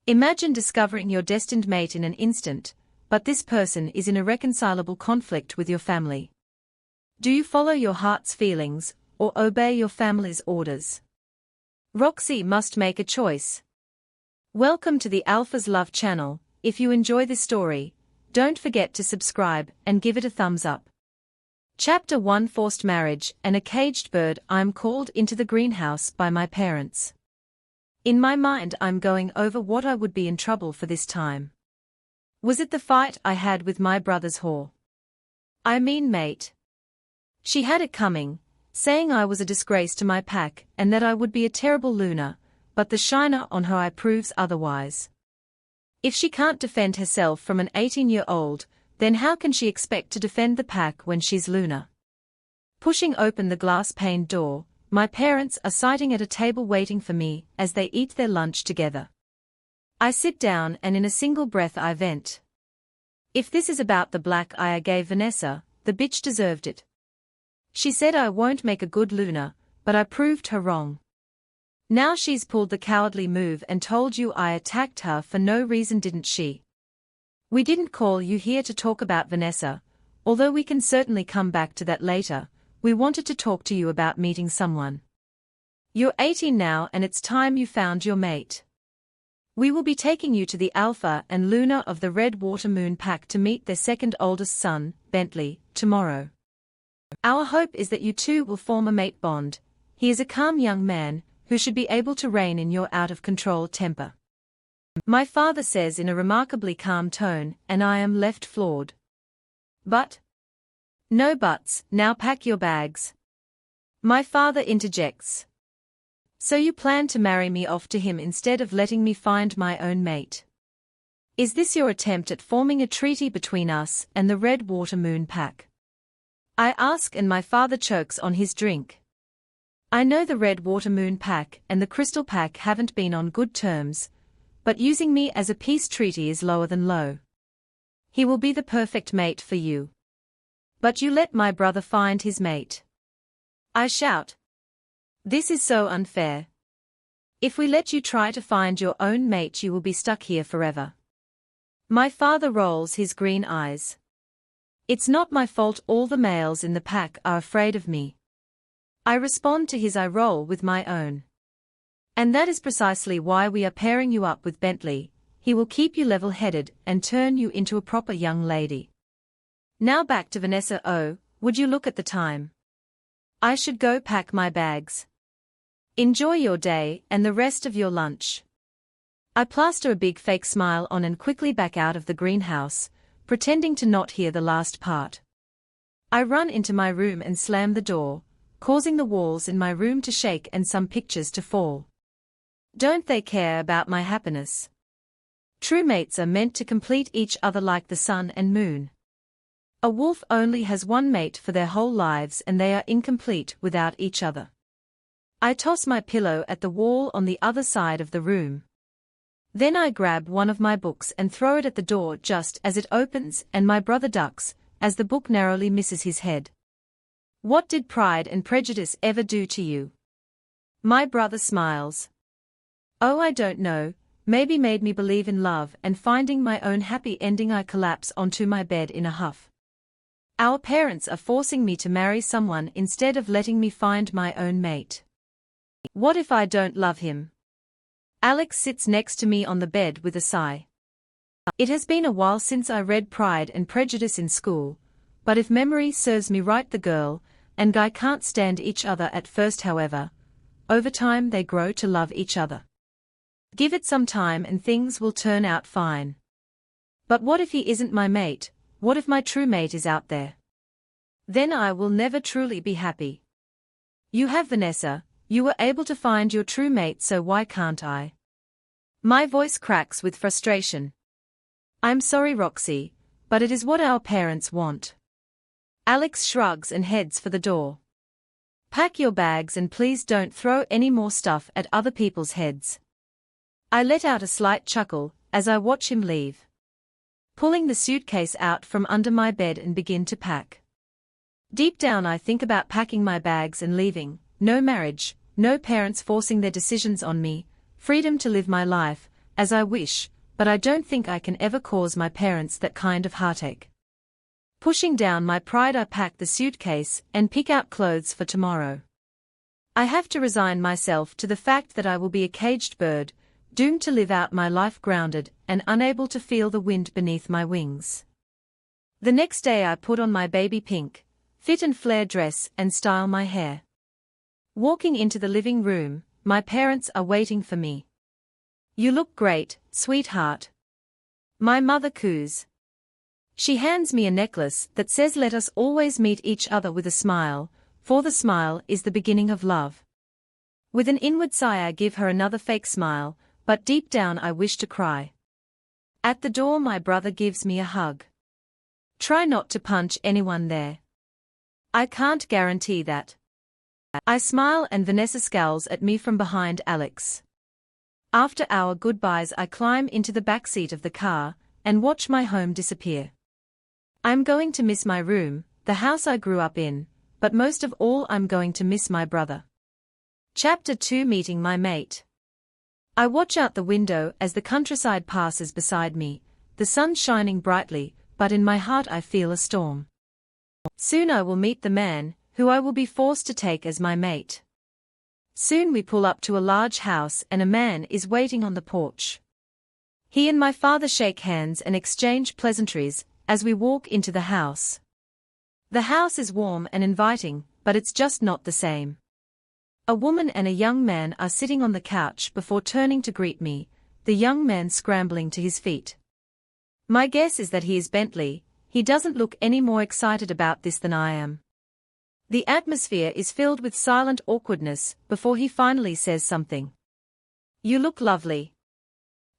Imagine discovering your destined mate in an instant, but this person is in irreconcilable conflict with your family. Do you follow your heart's feelings, or obey your family's orders? Roxy must make a choice. Welcome to the Alpha's Love channel. If you enjoy this story, don't forget to subscribe and give it a thumbs up. Chapter 1: Forced Marriage and a Caged Bird. I'm called into the greenhouse by my parents. In my mind I'm going over what I would be in trouble for this time. Was it the fight I had with my brother's whore? I mean mate. She had it coming, saying I was a disgrace to my pack and that I would be a terrible loner, but the shiner on her eye proves otherwise. If she can't defend herself from an 18-year-old, then how can she expect to defend the pack when she's Luna? Pushing open the glass-paned door, my parents are sitting at a table waiting for me as they eat their lunch together. I sit down and in a single breath I vent. If this is about the black eye I gave Vanessa, the bitch deserved it. She said I won't make a good Luna, but I proved her wrong. Now she's pulled the cowardly move and told you I attacked her for no reason, didn't she? We didn't call you here to talk about Vanessa, although we can certainly come back to that later. We wanted to talk to you about meeting someone. You're 18 now and it's time you found your mate. We will be taking you to the Alpha and Luna of the Red Water Moon Pack to meet their second oldest son, Bentley, tomorrow. Our hope is that you two will form a mate bond. He is a calm young man, who should be able to rein in your out-of-control temper. My father says in a remarkably calm tone, and I am left floored. But? No buts, now pack your bags. My father interjects. So you plan to marry me off to him instead of letting me find my own mate? Is this your attempt at forming a treaty between us and the Red Water Moon Pack? I ask and my father chokes on his drink. I know the Red Water Moon Pack and the Crystal Pack haven't been on good terms, but using me as a peace treaty is lower than low. He will be the perfect mate for you. But you let my brother find his mate. I shout. This is so unfair. If we let you try to find your own mate, you will be stuck here forever. My father rolls his green eyes. It's not my fault all the males in the pack are afraid of me. I respond to his eye roll with my own. And that is precisely why we are pairing you up with Bentley. He will keep you level-headed and turn you into a proper young lady. Now back to Vanessa. Oh, would you look at the time? I should go pack my bags. Enjoy your day and the rest of your lunch. I plaster a big fake smile on and quickly back out of the greenhouse, pretending to not hear the last part. I run into my room and slam the door, causing the walls in my room to shake and some pictures to fall. Don't they care about my happiness? True mates are meant to complete each other like the sun and moon. A wolf only has one mate for their whole lives and they are incomplete without each other. I toss my pillow at the wall on the other side of the room. Then I grab one of my books and throw it at the door just as it opens and my brother ducks, as the book narrowly misses his head. What did Pride and Prejudice ever do to you? My brother smiles. Oh, I don't know, maybe made me believe in love and finding my own happy ending. I collapse onto my bed in a huff. Our parents are forcing me to marry someone instead of letting me find my own mate. What if I don't love him? Alex sits next to me on the bed with a sigh. It has been a while since I read Pride and Prejudice in school, but if memory serves me right, the girl and guy can't stand each other at first. However, over time they grow to love each other. Give it some time and things will turn out fine. But what if he isn't my mate? What if my true mate is out there? Then I will never truly be happy. You have Vanessa, you were able to find your true mate, so why can't I? My voice cracks with frustration. I'm sorry, Roxy, but it is what our parents want. Alex shrugs and heads for the door. Pack your bags and please don't throw any more stuff at other people's heads. I let out a slight chuckle as I watch him leave. Pulling the suitcase out from under my bed and begin to pack. Deep down I think about packing my bags and leaving. No marriage, no parents forcing their decisions on me, freedom to live my life, as I wish, but I don't think I can ever cause my parents that kind of heartache. Pushing down my pride, I pack the suitcase and pick out clothes for tomorrow. I have to resign myself to the fact that I will be a caged bird, doomed to live out my life grounded and unable to feel the wind beneath my wings. The next day I put on my baby pink, fit and flare dress and style my hair. Walking into the living room, my parents are waiting for me. "You look great, sweetheart." My mother coos. She hands me a necklace that says let us always meet each other with a smile, for the smile is the beginning of love. With an inward sigh I give her another fake smile, but deep down I wish to cry. At the door my brother gives me a hug. "Try not to punch anyone there." I can't guarantee that. I smile and Vanessa scowls at me from behind Alex. After our goodbyes I climb into the backseat of the car and watch my home disappear. I'm going to miss my room, the house I grew up in, but most of all I'm going to miss my brother. Chapter 2: Meeting my mate. I watch out the window as the countryside passes beside me, the sun shining brightly, but in my heart I feel a storm. Soon I will meet the man, who I will be forced to take as my mate. Soon we pull up to a large house and a man is waiting on the porch. He and my father shake hands and exchange pleasantries as we walk into the house. The house is warm and inviting, but it's just not the same. A woman and a young man are sitting on the couch before turning to greet me, the young man scrambling to his feet. My guess is that he is Bentley. He doesn't look any more excited about this than I am. The atmosphere is filled with silent awkwardness before he finally says something. "You look lovely."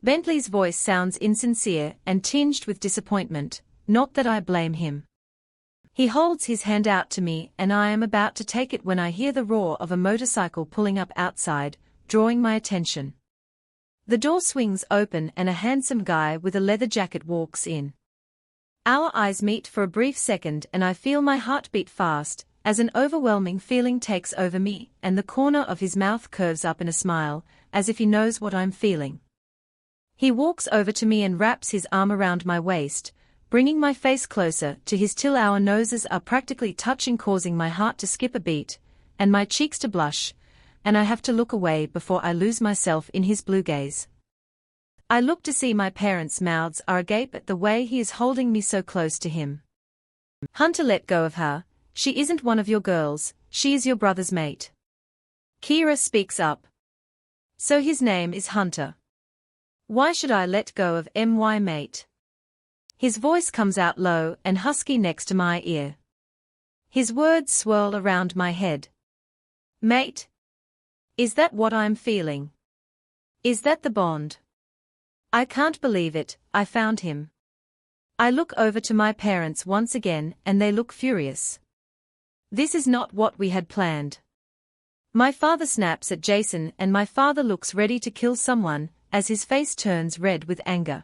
Bentley's voice sounds insincere and tinged with disappointment, not that I blame him. He holds his hand out to me and I am about to take it when I hear the roar of a motorcycle pulling up outside, drawing my attention. The door swings open and a handsome guy with a leather jacket walks in. Our eyes meet for a brief second and I feel my heart beat fast, as an overwhelming feeling takes over me and the corner of his mouth curves up in a smile, as if he knows what I'm feeling. He walks over to me and wraps his arm around my waist, bringing my face closer to his till our noses are practically touching, causing my heart to skip a beat, and my cheeks to blush, and I have to look away before I lose myself in his blue gaze. I look to see my parents' mouths are agape at the way he is holding me so close to him. "Hunter, let go of her, she isn't one of your girls, she is your brother's mate." Kira speaks up. "So his name is Hunter. Why should I let go of my mate?" His voice comes out low and husky next to my ear. His words swirl around my head. "Mate? Is that what I'm feeling? Is that the bond?" I can't believe it, I found him. I look over to my parents once again and they look furious. This is not what we had planned. My father snaps at Jason and my father looks ready to kill someone as his face turns red with anger.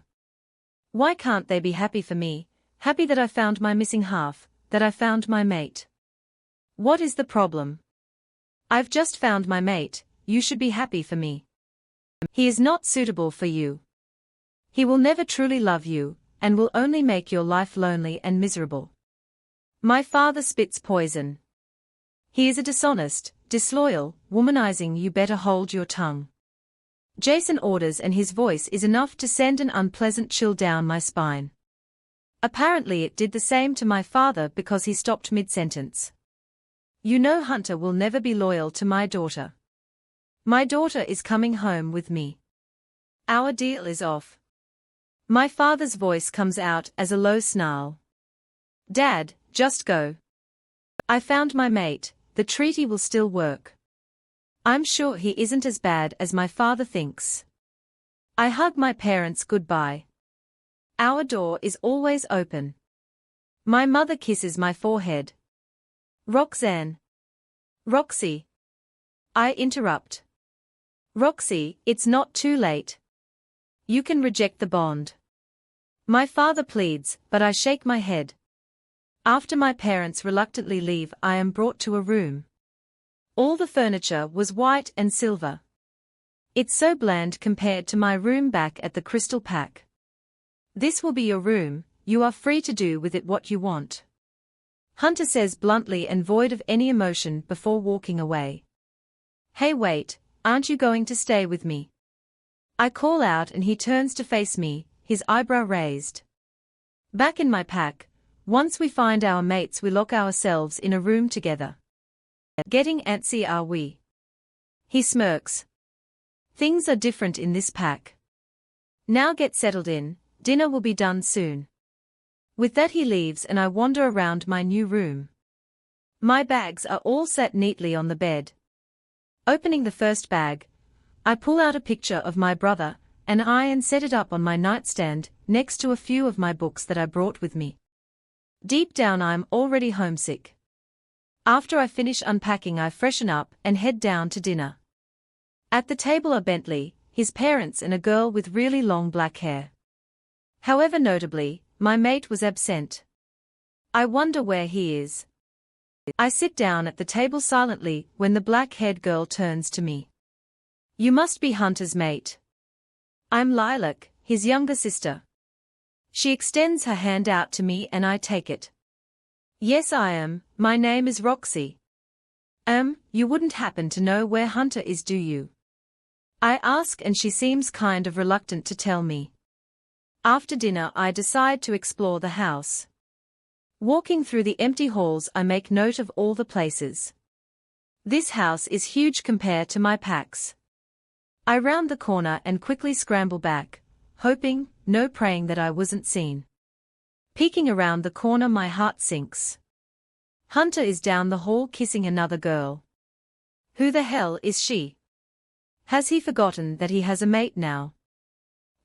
Why can't they be happy for me, happy that I found my missing half, that I found my mate? What is the problem? I've just found my mate, you should be happy for me. He is not suitable for you. He will never truly love you, and will only make your life lonely and miserable. My father spits poison. He is a dishonest, disloyal, womanizing. You better hold your tongue. Jason orders and his voice is enough to send an unpleasant chill down my spine. Apparently it did the same to my father because he stopped mid-sentence. You know Hunter will never be loyal to my daughter. My daughter is coming home with me. Our deal is off. My father's voice comes out as a low snarl. Dad, just go. I found my mate, the treaty will still work. I'm sure he isn't as bad as my father thinks. I hug my parents goodbye. Our door is always open. My mother kisses my forehead. Roxanne. Roxy. I interrupt. Roxy, it's not too late. You can reject the bond. My father pleads, but I shake my head. After my parents reluctantly leave, I am brought to a room. All the furniture was white and silver. It's so bland compared to my room back at the Crystal Pack. This will be your room, you are free to do with it what you want. Hunter says bluntly and void of any emotion before walking away. Hey wait, aren't you going to stay with me? I call out and he turns to face me, his eyebrow raised. Back in my pack, once we find our mates we lock ourselves in a room together. Getting antsy are we? He smirks. Things are different in this pack. Now get settled in, dinner will be done soon. With that he leaves and I wander around my new room. My bags are all set neatly on the bed. Opening the first bag, I pull out a picture of my brother and I and set it up on my nightstand next to a few of my books that I brought with me. Deep down I'm already homesick. After I finish unpacking I freshen up and head down to dinner. At the table are Bentley, his parents and a girl with really long black hair. However, notably, my mate was absent. I wonder where he is. I sit down at the table silently when the black-haired girl turns to me. You must be Hunter's mate. I'm Lilac, his younger sister. She extends her hand out to me and I take it. Yes I am, my name is Roxy. You wouldn't happen to know where Hunter is, do you? I ask and she seems kind of reluctant to tell me. After dinner I decide to explore the house. Walking through the empty halls I make note of all the places. This house is huge compared to my packs. I round the corner and quickly scramble back, hoping, no praying that I wasn't seen. Peeking around the corner my heart sinks. Hunter is down the hall kissing another girl. Who the hell is she? Has he forgotten that he has a mate now?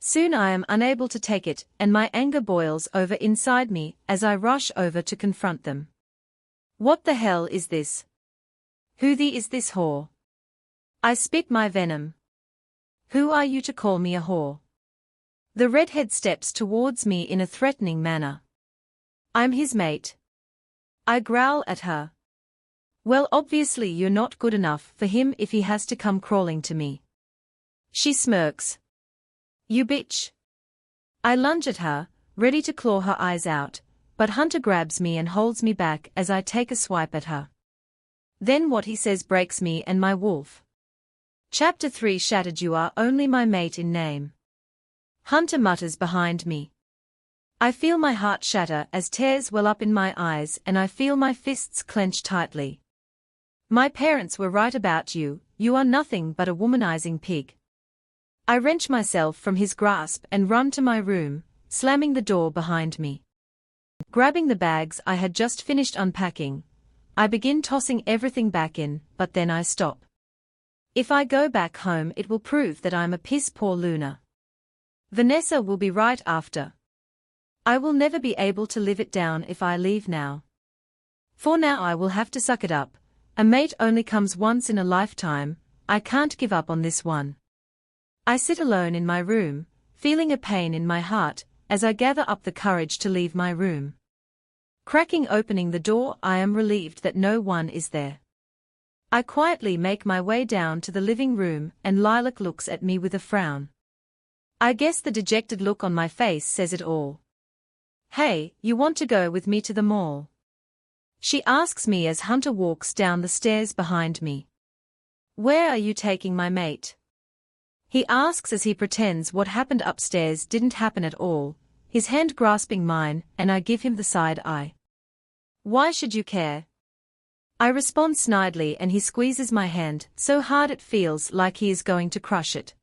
Soon I am unable to take it and my anger boils over inside me as I rush over to confront them. What the hell is this? Who is this whore? I spit my venom. Who are you to call me a whore? The redhead steps towards me in a threatening manner. I'm his mate. I growl at her. Well, obviously you're not good enough for him if he has to come crawling to me. She smirks. You bitch. I lunge at her, ready to claw her eyes out, but Hunter grabs me and holds me back as I take a swipe at her. Then what he says breaks me and my wolf. Chapter 3 Shattered. You are only my mate in name. Hunter mutters behind me. I feel my heart shatter as tears well up in my eyes and I feel my fists clench tightly. My parents were right about you, you are nothing but a womanizing pig. I wrench myself from his grasp and run to my room, slamming the door behind me. Grabbing the bags I had just finished unpacking, I begin tossing everything back in, but then I stop. If I go back home it will prove that I'm a piss-poor loner. Vanessa will be right after. I will never be able to live it down if I leave now. For now I will have to suck it up. A mate only comes once in a lifetime, I can't give up on this one. I sit alone in my room, feeling a pain in my heart, as I gather up the courage to leave my room. Cracking opening the door I am relieved that no one is there. I quietly make my way down to the living room and Lilac looks at me with a frown. I guess the dejected look on my face says it all. Hey, you want to go with me to the mall? She asks me as Hunter walks down the stairs behind me. Where are you taking my mate? He asks as he pretends what happened upstairs didn't happen at all, his hand grasping mine, and I give him the side eye. Why should you care? I respond snidely and he squeezes my hand so hard it feels like he is going to crush it.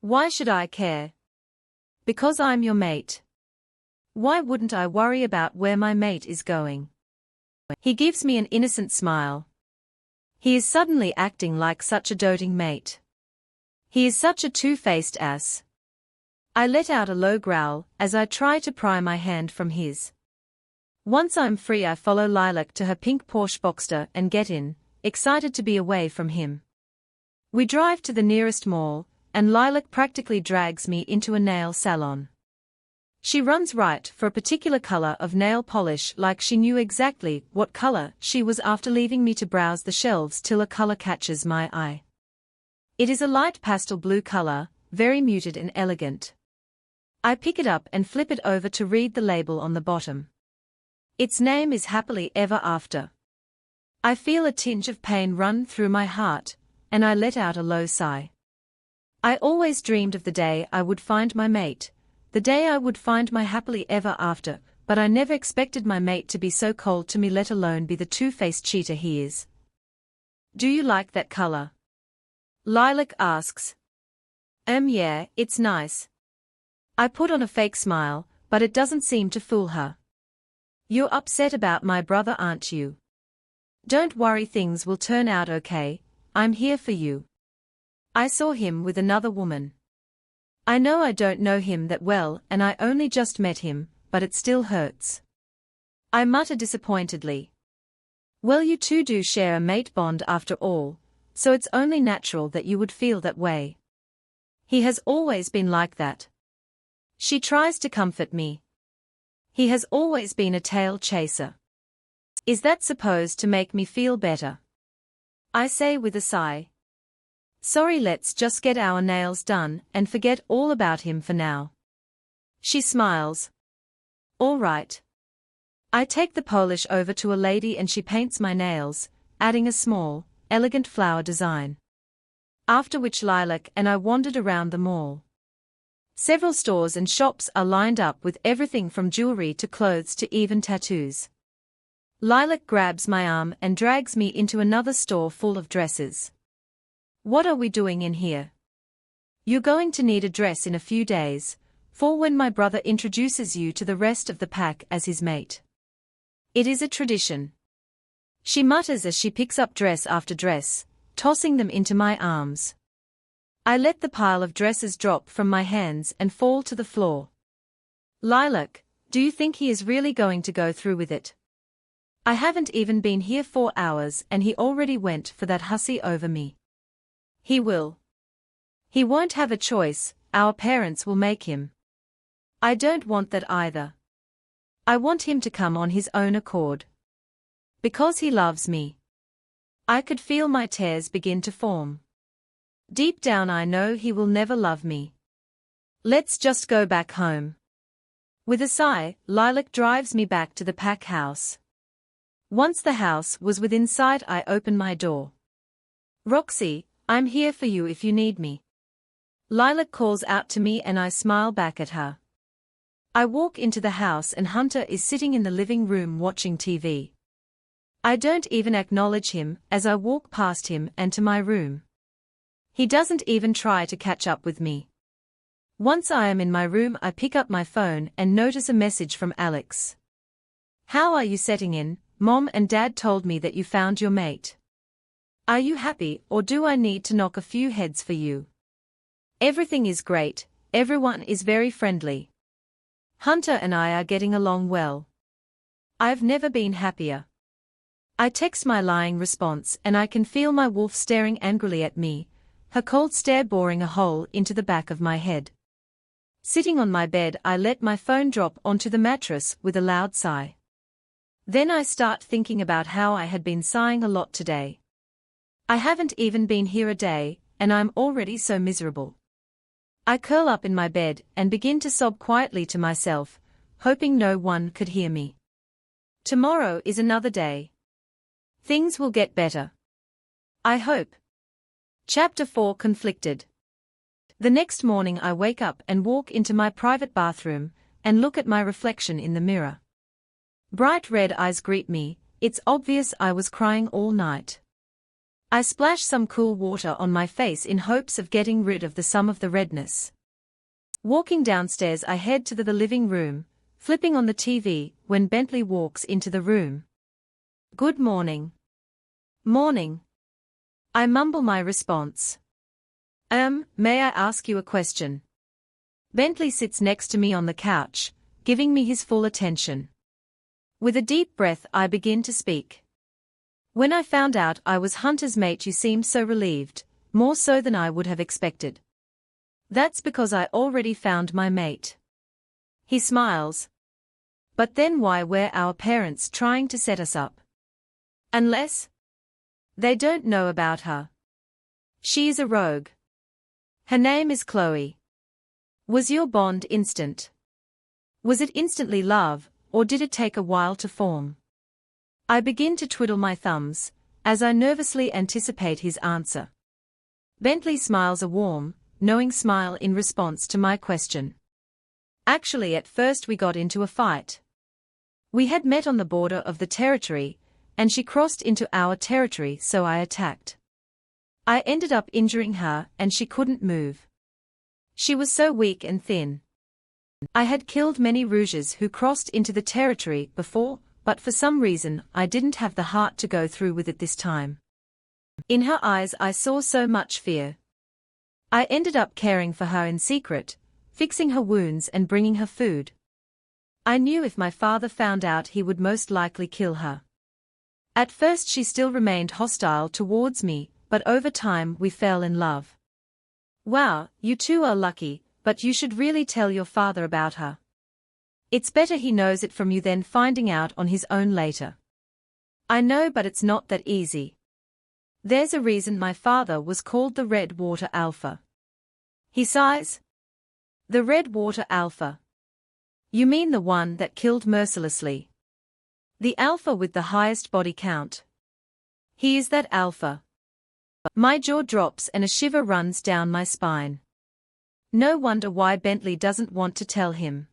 Why should I care? Because I'm your mate. Why wouldn't I worry about where my mate is going? He gives me an innocent smile. He is suddenly acting like such a doting mate. He is such a two-faced ass. I let out a low growl as I try to pry my hand from his. Once I'm free I follow Lilac to her pink Porsche Boxster and get in, excited to be away from him. We drive to the nearest mall, and Lilac practically drags me into a nail salon. She runs right for a particular color of nail polish like she knew exactly what color she was after leaving me to browse the shelves till a color catches my eye. It is a light pastel blue color, very muted and elegant. I pick it up and flip it over to read the label on the bottom. Its name is Happily Ever After. I feel a tinge of pain run through my heart, and I let out a low sigh. I always dreamed of the day I would find my mate, the day I would find my happily ever after, but I never expected my mate to be so cold to me, let alone be the two-faced cheater he is. Do you like that color? Lilac asks. Yeah, it's nice. I put on a fake smile, but it doesn't seem to fool her. You're upset about my brother, aren't you? Don't worry, things will turn out okay, I'm here for you. I saw him with another woman. I know I don't know him that well and I only just met him, but it still hurts. I mutter disappointedly. Well, you two do share a mate bond after all, so it's only natural that you would feel that way. He has always been like that. She tries to comfort me. He has always been a tail chaser. Is that supposed to make me feel better? I say with a sigh. Sorry, let's just get our nails done and forget all about him for now. She smiles. All right. I take the polish over to a lady and she paints my nails, adding a small, elegant flower design. After which Lilac and I wandered around the mall. Several stores and shops are lined up with everything from jewelry to clothes to even tattoos. Lilac grabs my arm and drags me into another store full of dresses. What are we doing in here? You're going to need a dress in a few days, for when my brother introduces you to the rest of the pack as his mate. It is a tradition. She mutters as she picks up dress after dress, tossing them into my arms. I let the pile of dresses drop from my hands and fall to the floor. Lilac, do you think he is really going to go through with it? I haven't even been here 4 hours and he already went for that hussy over me. He will. He won't have a choice, our parents will make him. I don't want that either. I want him to come on his own accord. Because he loves me. I could feel my tears begin to form. Deep down I know he will never love me. Let's just go back home. With a sigh, Lilac drives me back to the pack house. Once the house was within sight, I open my door. Roxy, I'm here for you if you need me. Lilac calls out to me and I smile back at her. I walk into the house and Hunter is sitting in the living room watching TV. I don't even acknowledge him as I walk past him and to my room. He doesn't even try to catch up with me. Once I am in my room, I pick up my phone and notice a message from Alex. How are you setting in? Mom and Dad told me that you found your mate. Are you happy or do I need to knock a few heads for you? Everything is great, everyone is very friendly. Hunter and I are getting along well. I've never been happier. I text my lying response and I can feel my wolf staring angrily at me, her cold stare boring a hole into the back of my head. Sitting on my bed, I let my phone drop onto the mattress with a loud sigh. Then I start thinking about how I had been sighing a lot today. I haven't even been here a day, and I'm already so miserable. I curl up in my bed and begin to sob quietly to myself, hoping no one could hear me. Tomorrow is another day. Things will get better. I hope. Chapter 4 Conflicted. The next morning I wake up and walk into my private bathroom and look at my reflection in the mirror. Bright red eyes greet me, it's obvious I was crying all night. I splash some cool water on my face in hopes of getting rid of some of the redness. Walking downstairs I head to the living room, flipping on the TV, when Bentley walks into the room. Good morning. Morning. I mumble my response. May I ask you a question? Bentley sits next to me on the couch, giving me his full attention. With a deep breath I begin to speak. When I found out I was Hunter's mate you seemed so relieved, more so than I would have expected. That's because I already found my mate. He smiles. But then why were our parents trying to set us up? Unless they don't know about her. She is a rogue. Her name is Chloe. Was your bond instant? Was it instantly love, or did it take a while to form? I begin to twiddle my thumbs, as I nervously anticipate his answer. Bentley smiles a warm, knowing smile in response to my question. Actually, at first we got into a fight. We had met on the border of the territory, and she crossed into our territory, so I attacked. I ended up injuring her, and she couldn't move. She was so weak and thin. I had killed many Rouges who crossed into the territory before, but for some reason I didn't have the heart to go through with it this time. In her eyes I saw so much fear. I ended up caring for her in secret, fixing her wounds and bringing her food. I knew if my father found out he would most likely kill her. At first she still remained hostile towards me, but over time we fell in love. Wow, you two are lucky, but you should really tell your father about her. It's better he knows it from you than finding out on his own later. I know, but it's not that easy. There's a reason my father was called the Red Water Alpha. He sighs. The Red Water Alpha. You mean the one that killed mercilessly? The alpha with the highest body count. He is that alpha. My jaw drops and a shiver runs down my spine. No wonder why Bentley doesn't want to tell him.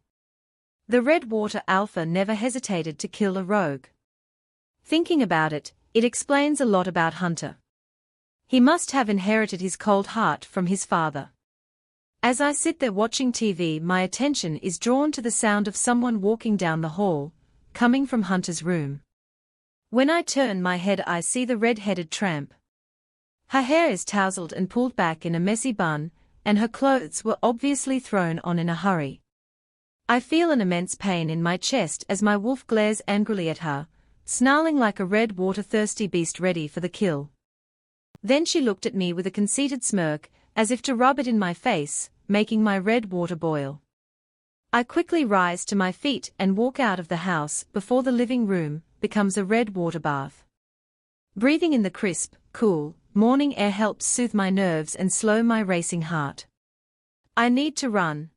The Red Water Alpha never hesitated to kill a rogue. Thinking about it, it explains a lot about Hunter. He must have inherited his cold heart from his father. As I sit there watching TV, my attention is drawn to the sound of someone walking down the hall, coming from Hunter's room. When I turn my head, I see the red-headed tramp. Her hair is tousled and pulled back in a messy bun, and her clothes were obviously thrown on in a hurry. I feel an immense pain in my chest as my wolf glares angrily at her, snarling like a red water-thirsty beast ready for the kill. Then she looked at me with a conceited smirk, as if to rub it in my face, making my red water boil. I quickly rise to my feet and walk out of the house before the living room becomes a red water bath. Breathing in the crisp, cool, morning air helps soothe my nerves and slow my racing heart. I need to run.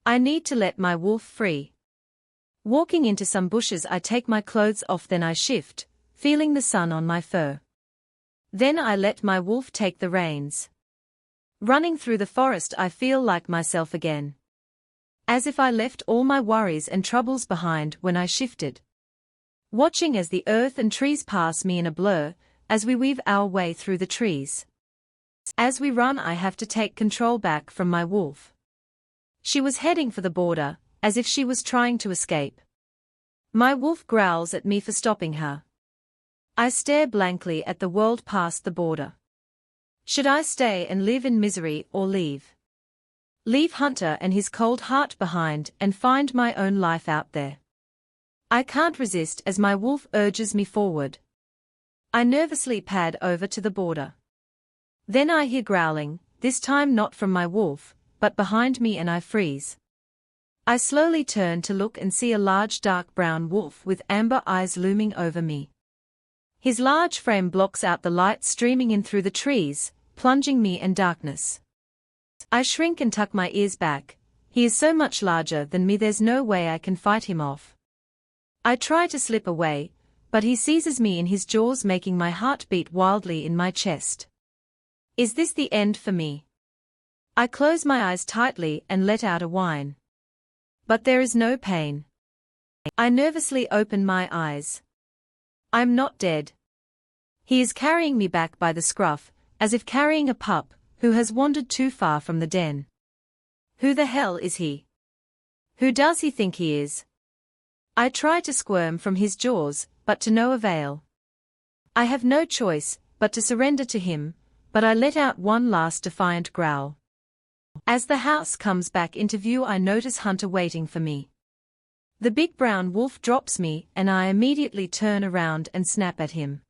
I need to let my wolf free. Walking into some bushes, I take my clothes off, then I shift, feeling the sun on my fur. Then I let my wolf take the reins. Running through the forest, I feel like myself again. As if I left all my worries and troubles behind when I shifted. Watching as the earth and trees pass me in a blur, as we weave our way through the trees. As we run, I have to take control back from my wolf. She was heading for the border, as if she was trying to escape. My wolf growls at me for stopping her. I stare blankly at the world past the border. Should I stay and live in misery or leave? Leave Hunter and his cold heart behind and find my own life out there. I can't resist as my wolf urges me forward. I nervously pad over to the border. Then I hear growling, this time not from my wolf, but behind me, and I freeze. I slowly turn to look and see a large dark brown wolf with amber eyes looming over me. His large frame blocks out the light streaming in through the trees, plunging me in darkness. I shrink and tuck my ears back. He is so much larger than me, there's no way I can fight him off. I try to slip away, but he seizes me in his jaws, making my heart beat wildly in my chest. Is this the end for me? I close my eyes tightly and let out a whine. But there is no pain. I nervously open my eyes. I'm not dead. He is carrying me back by the scruff, as if carrying a pup who has wandered too far from the den. Who the hell is he? Who does he think he is? I try to squirm from his jaws, but to no avail. I have no choice but to surrender to him, but I let out one last defiant growl. As the house comes back into view, I notice Hunter waiting for me. The big brown wolf drops me, and I immediately turn around and snap at him.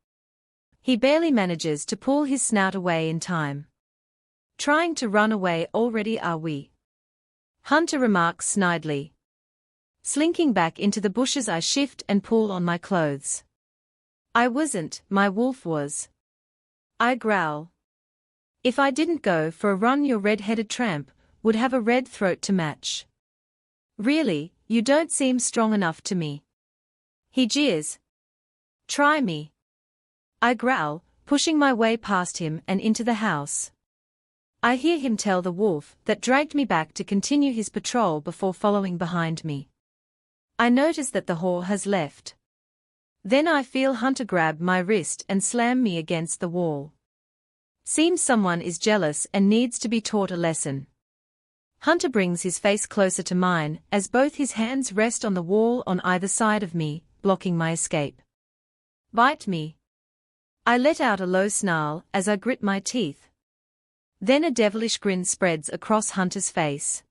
He barely manages to pull his snout away in time. Trying to run away already, are we? Hunter remarks snidely. Slinking back into the bushes, I shift and pull on my clothes. I wasn't, my wolf was. I growl. If I didn't go for a run, your red-headed tramp would have a red throat to match. Really, you don't seem strong enough to me. He jeers. Try me. I growl, pushing my way past him and into the house. I hear him tell the wolf that dragged me back to continue his patrol before following behind me. I notice that the whore has left. Then I feel Hunter grab my wrist and slam me against the wall. Seems someone is jealous and needs to be taught a lesson. Hunter brings his face closer to mine as both his hands rest on the wall on either side of me, blocking my escape. Bite me. I let out a low snarl as I grit my teeth. Then a devilish grin spreads across Hunter's face.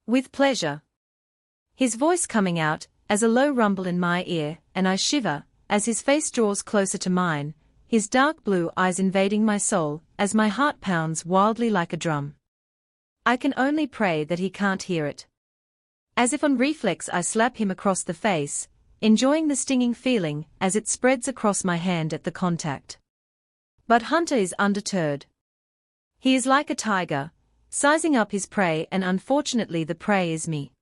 With pleasure. His voice coming out as a low rumble in my ear, and I shiver as his face draws closer to mine, his dark blue eyes invading my soul as my heart pounds wildly like a drum. I can only pray that he can't hear it. As if on reflex, I slap him across the face, enjoying the stinging feeling as it spreads across my hand at the contact. But Hunter is undeterred. He is like a tiger, sizing up his prey, and unfortunately the prey is me.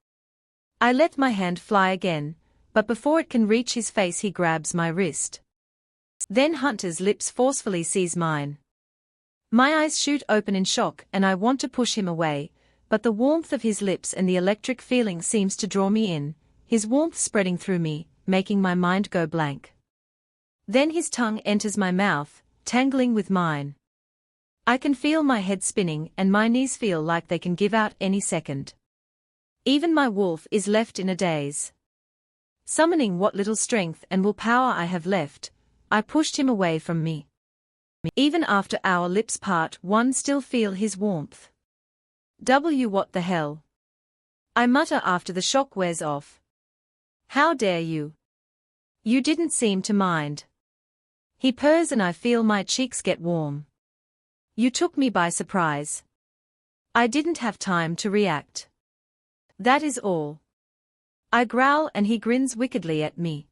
I let my hand fly again, but before it can reach his face he grabs my wrist. Then Hunter's lips forcefully seize mine. My eyes shoot open in shock and I want to push him away, but the warmth of his lips and the electric feeling seems to draw me in, his warmth spreading through me, making my mind go blank. Then his tongue enters my mouth, tangling with mine. I can feel my head spinning and my knees feel like they can give out any second. Even my wolf is left in a daze. Summoning what little strength and willpower I have left, I pushed him away from me. Even after our lips part, one still feel his warmth. What the hell? I mutter after the shock wears off. How dare you? You didn't seem to mind. He purrs and I feel my cheeks get warm. You took me by surprise. I didn't have time to react. That is all. I growl and he grins wickedly at me.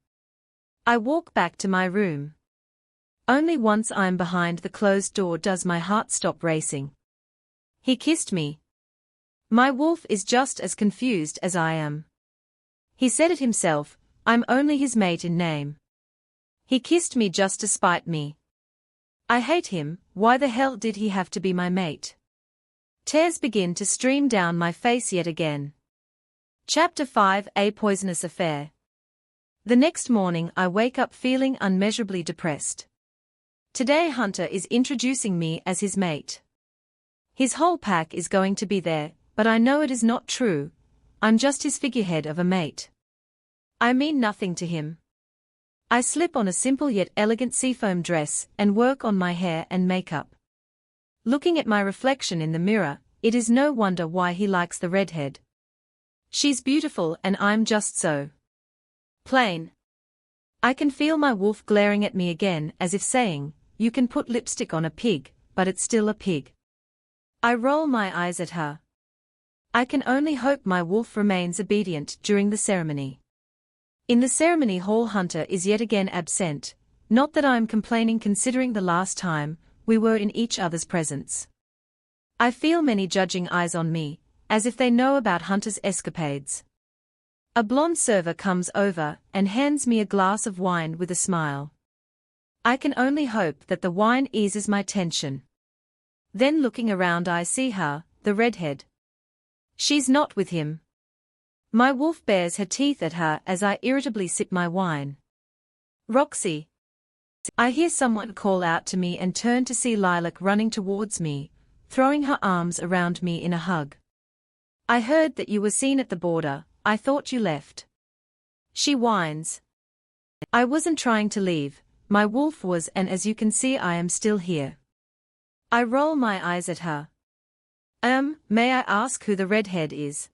I walk back to my room. Only once I'm behind the closed door does my heart stop racing. He kissed me. My wolf is just as confused as I am. He said it himself, I'm only his mate in name. He kissed me just to spite me. I hate him, why the hell did he have to be my mate? Tears begin to stream down my face yet again. Chapter 5: A Poisonous Affair. The next morning I wake up feeling unmeasurably depressed. Today Hunter is introducing me as his mate. His whole pack is going to be there, but I know it is not true. I'm just his figurehead of a mate. I mean nothing to him. I slip on a simple yet elegant seafoam dress and work on my hair and makeup. Looking at my reflection in the mirror, it is no wonder why he likes the redhead. She's beautiful and I'm just so plain. I can feel my wolf glaring at me again as if saying, you can put lipstick on a pig, but it's still a pig. I roll my eyes at her. I can only hope my wolf remains obedient during the ceremony. In the ceremony hall Hunter is yet again absent, not that I'm complaining considering the last time we were in each other's presence. I feel many judging eyes on me, as if they know about Hunter's escapades. A blonde server comes over and hands me a glass of wine with a smile. I can only hope that the wine eases my tension. Then looking around I see her, the redhead. She's not with him. My wolf bares her teeth at her as I irritably sip my wine. Roxy. I hear someone call out to me and turn to see Lilac running towards me, throwing her arms around me in a hug. I heard that you were seen at the border, I thought you left. She whines. I wasn't trying to leave, my wolf was, and as you can see I am still here. I roll my eyes at her. May I ask who the redhead is?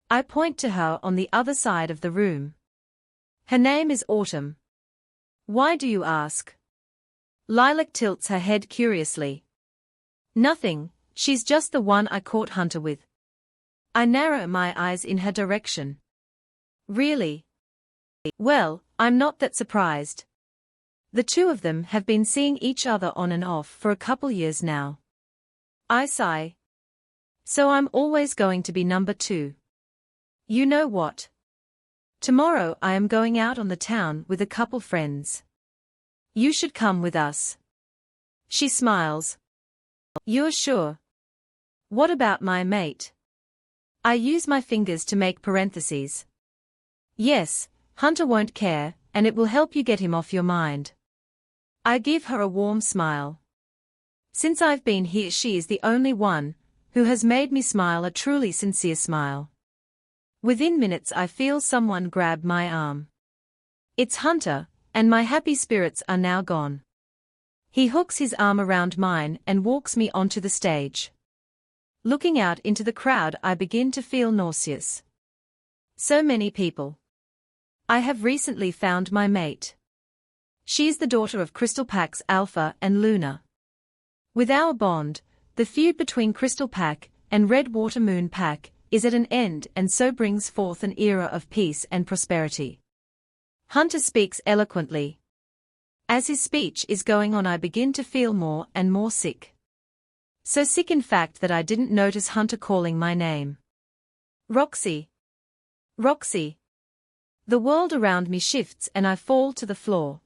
I point to her on the other side of the room. Her name is Autumn. Why do you ask? Lilac tilts her head curiously. Nothing, she's just the one I caught Hunter with. I narrow my eyes in her direction. Really? Well, I'm not that surprised. The two of them have been seeing each other on and off for a couple years now. I sigh. So I'm always going to be number 2. You know what? Tomorrow I am going out on the town with a couple friends. You should come with us. She smiles. You're sure? What about my mate? I use my fingers to make parentheses. Yes, Hunter won't care, and it will help you get him off your mind. I give her a warm smile. Since I've been here, she is the only one who has made me smile a truly sincere smile. Within minutes I feel someone grab my arm. It's Hunter, and my happy spirits are now gone. He hooks his arm around mine and walks me onto the stage. Looking out into the crowd, I begin to feel nauseous. So many people. I have recently found my mate. She is the daughter of Crystal Pack's Alpha and Luna. With our bond, the feud between Crystal Pack and Redwater Moon Pack is at an end, and so brings forth an era of peace and prosperity. Hunter speaks eloquently. As his speech is going on, I begin to feel more and more sick. So sick in fact that I didn't notice Hunter calling my name. Roxy. Roxy. The world around me shifts and I fall to the floor.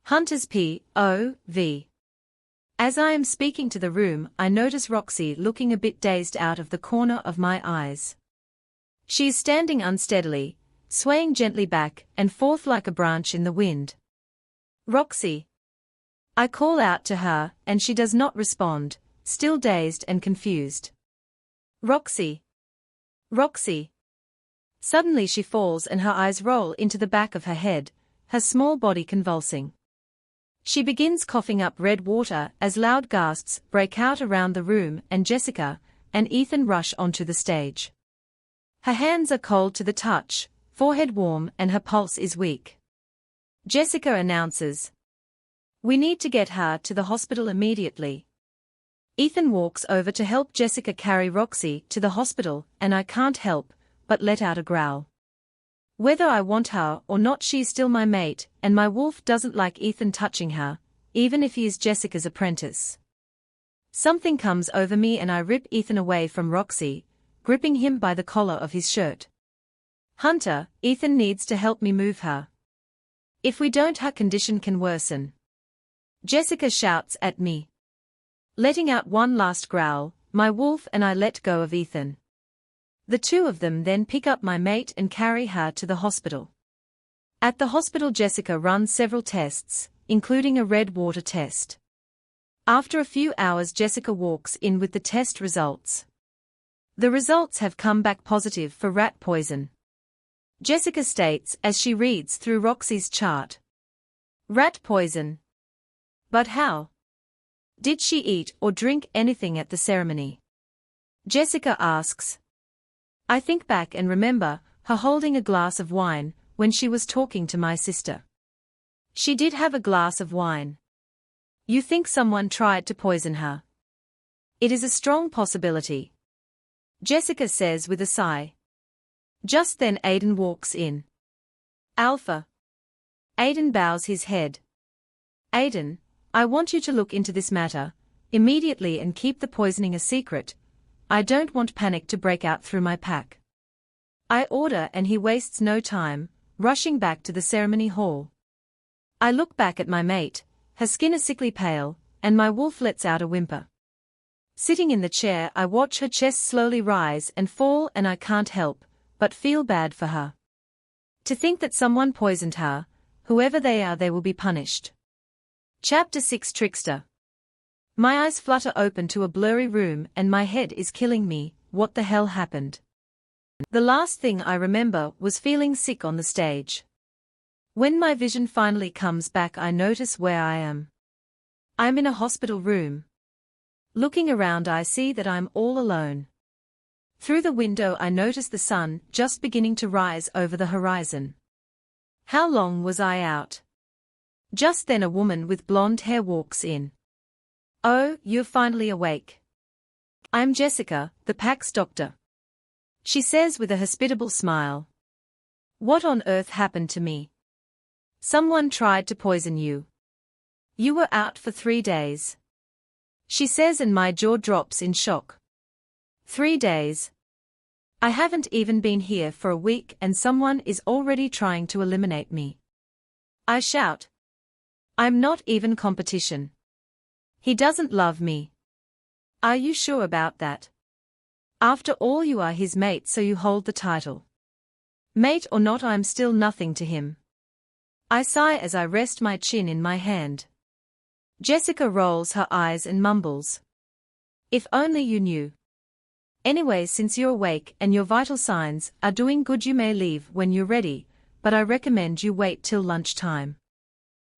Hunter's P.O.V. As I am speaking to the room, I notice Roxy looking a bit dazed out of the corner of my eyes. She is standing unsteadily, swaying gently back and forth like a branch in the wind. Roxy. I call out to her, and she does not respond, still dazed and confused. Roxy. Roxy. Suddenly she falls and her eyes roll into the back of her head, her small body convulsing. She begins coughing up red water as loud gasps break out around the room, and Jessica and Ethan rush onto the stage. Her hands are cold to the touch, forehead warm, and her pulse is weak. Jessica announces, "We need to get her to the hospital immediately." Ethan walks over to help Jessica carry Roxy to the hospital, and I can't help but let out a growl. Whether I want her or not, she's still my mate, and my wolf doesn't like Ethan touching her, even if he is Jessica's apprentice. Something comes over me and I rip Ethan away from Roxy, gripping him by the collar of his shirt. Hunter, Ethan needs to help me move her. If we don't, her condition can worsen. Jessica shouts at me. Letting out one last growl, my wolf and I let go of Ethan. The two of them then pick up my mate and carry her to the hospital. At the hospital, Jessica runs several tests, including a red water test. After a few hours, Jessica walks in with the test results. The results have come back positive for rat poison. Jessica states as she reads through Roxy's chart. Rat poison. But how? Did she eat or drink anything at the ceremony? Jessica asks. I think back and remember her holding a glass of wine when she was talking to my sister. She did have a glass of wine. You think someone tried to poison her? It is a strong possibility. Jessica says with a sigh. Just then Aiden walks in. Alpha. Aiden bows his head. Aiden, I want you to look into this matter immediately and keep the poisoning a secret. I don't want panic to break out through my pack. I order, and he wastes no time, rushing back to the ceremony hall. I look back at my mate, her skin is sickly pale, and my wolf lets out a whimper. Sitting in the chair, I watch her chest slowly rise and fall, and I can't help but feel bad for her. To think that someone poisoned her, whoever they are, they will be punished. Chapter 6 Trickster. My eyes flutter open to a blurry room and my head is killing me. What the hell happened? The last thing I remember was feeling sick on the stage. When my vision finally comes back, I notice where I am. I'm in a hospital room. Looking around, I see that I'm all alone. Through the window I notice the sun just beginning to rise over the horizon. How long was I out? Just then a woman with blonde hair walks in. Oh, you're finally awake. I'm Jessica, the pack's doctor. She says with a hospitable smile. What on earth happened to me? Someone tried to poison you. You were out for 3 days. she says, and my jaw drops in shock. 3 days. I haven't even been here for a week and someone is already trying to eliminate me. I shout. I'm not even competition. He doesn't love me. Are you sure about that? After all, you are his mate, so you hold the title. Mate or not, I'm still nothing to him. I sigh as I rest my chin in my hand. Jessica rolls her eyes and mumbles. If only you knew. Anyway, since you're awake and your vital signs are doing good, you may leave when you're ready, but I recommend you wait till lunchtime.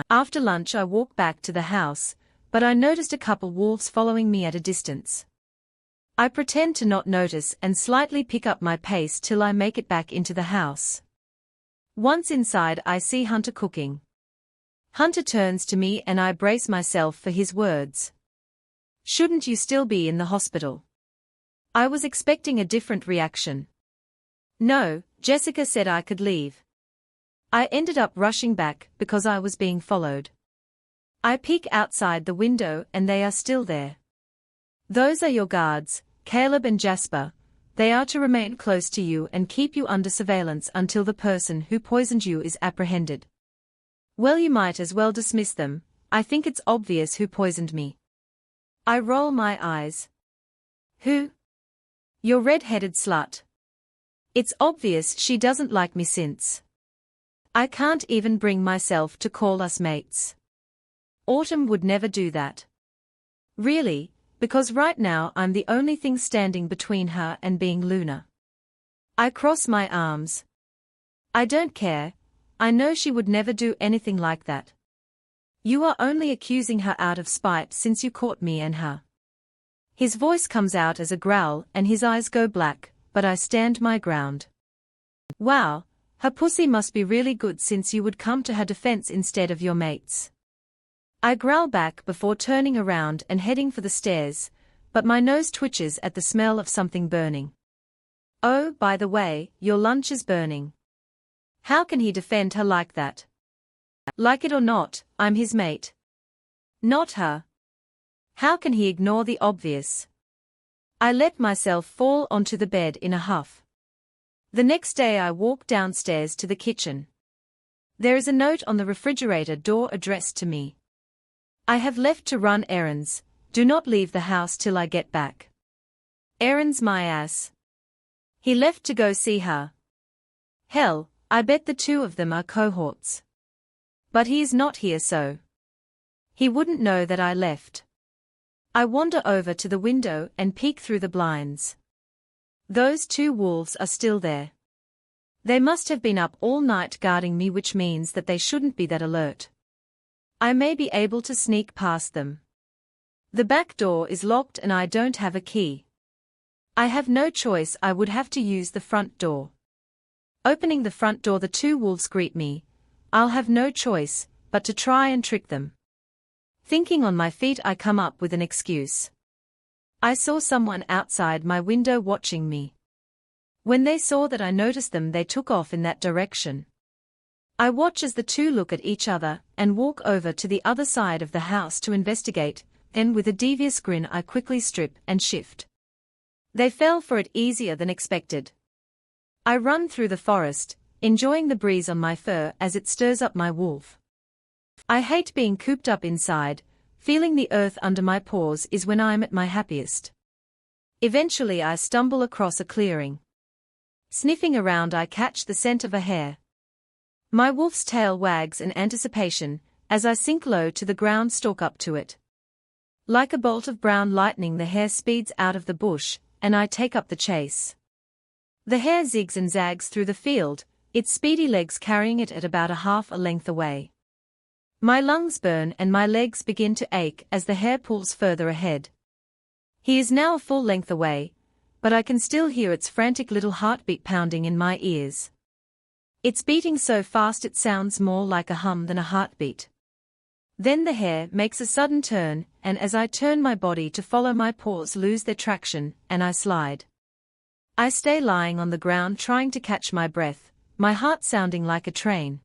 After lunch I walk back to the house, but I noticed a couple wolves following me at a distance. I pretend to not notice and slightly pick up my pace till I make it back into the house. Once inside I see Hunter cooking. Hunter turns to me and I brace myself for his words. Shouldn't you still be in the hospital? I was expecting a different reaction. No, Jessica said I could leave. I ended up rushing back because I was being followed. I peek outside the window and they are still there. Those are your guards, Caleb and Jasper. They are to remain close to you and keep you under surveillance until the person who poisoned you is apprehended. Well, you might as well dismiss them. I think it's obvious who poisoned me. I roll my eyes. Who? Your red-headed slut. It's obvious she doesn't like me since. I can't even bring myself to call us mates. Autumn would never do that. Really, because right now I'm the only thing standing between her and being Luna. I cross my arms. I don't care. I know she would never do anything like that. You are only accusing her out of spite since you caught me and her. His voice comes out as a growl and his eyes go black, but I stand my ground. Wow, her pussy must be really good since you would come to her defense instead of your mates. I growl back before turning around and heading for the stairs, but my nose twitches at the smell of something burning. Oh, by the way, your lunch is burning. How can he defend her like that? Like it or not, I'm his mate. Not her. How can he ignore the obvious? I let myself fall onto the bed in a huff. The next day I walk downstairs to the kitchen. There is a note on the refrigerator door addressed to me. I have left to run errands. Do not leave the house till I get back. Errands my ass. He left to go see her. Hell, I bet the two of them are cohorts. But he is not here, so he wouldn't know that I left. I wander over to the window and peek through the blinds. Those two wolves are still there. They must have been up all night guarding me, which means that they shouldn't be that alert. I may be able to sneak past them. The back door is locked and I don't have a key. I have no choice, I would have to use the front door. Opening the front door, the two wolves greet me. I'll have no choice but to try and trick them. Thinking on my feet, I come up with an excuse. I saw someone outside my window watching me. When they saw that I noticed them, they took off in that direction. I watch as the two look at each other and walk over to the other side of the house to investigate, then with a devious grin I quickly strip and shift. They fell for it easier than expected. I run through the forest, enjoying the breeze on my fur as it stirs up my wolf. I hate being cooped up inside. Feeling the earth under my paws is when I'm at my happiest. Eventually I stumble across a clearing. Sniffing around, I catch the scent of a hare. My wolf's tail wags in anticipation as I sink low to the ground, stalk up to it. Like a bolt of brown lightning, the hare speeds out of the bush, and I take up the chase. The hare zigs and zags through the field, its speedy legs carrying it at about a half a length away. My lungs burn and my legs begin to ache as the hare pulls further ahead. He is now a full length away, but I can still hear its frantic little heartbeat pounding in my ears. It's beating so fast it sounds more like a hum than a heartbeat. Then the hare makes a sudden turn, and as I turn my body to follow, my paws lose their traction, and I slide. I stay lying on the ground trying to catch my breath, my heart sounding like a train.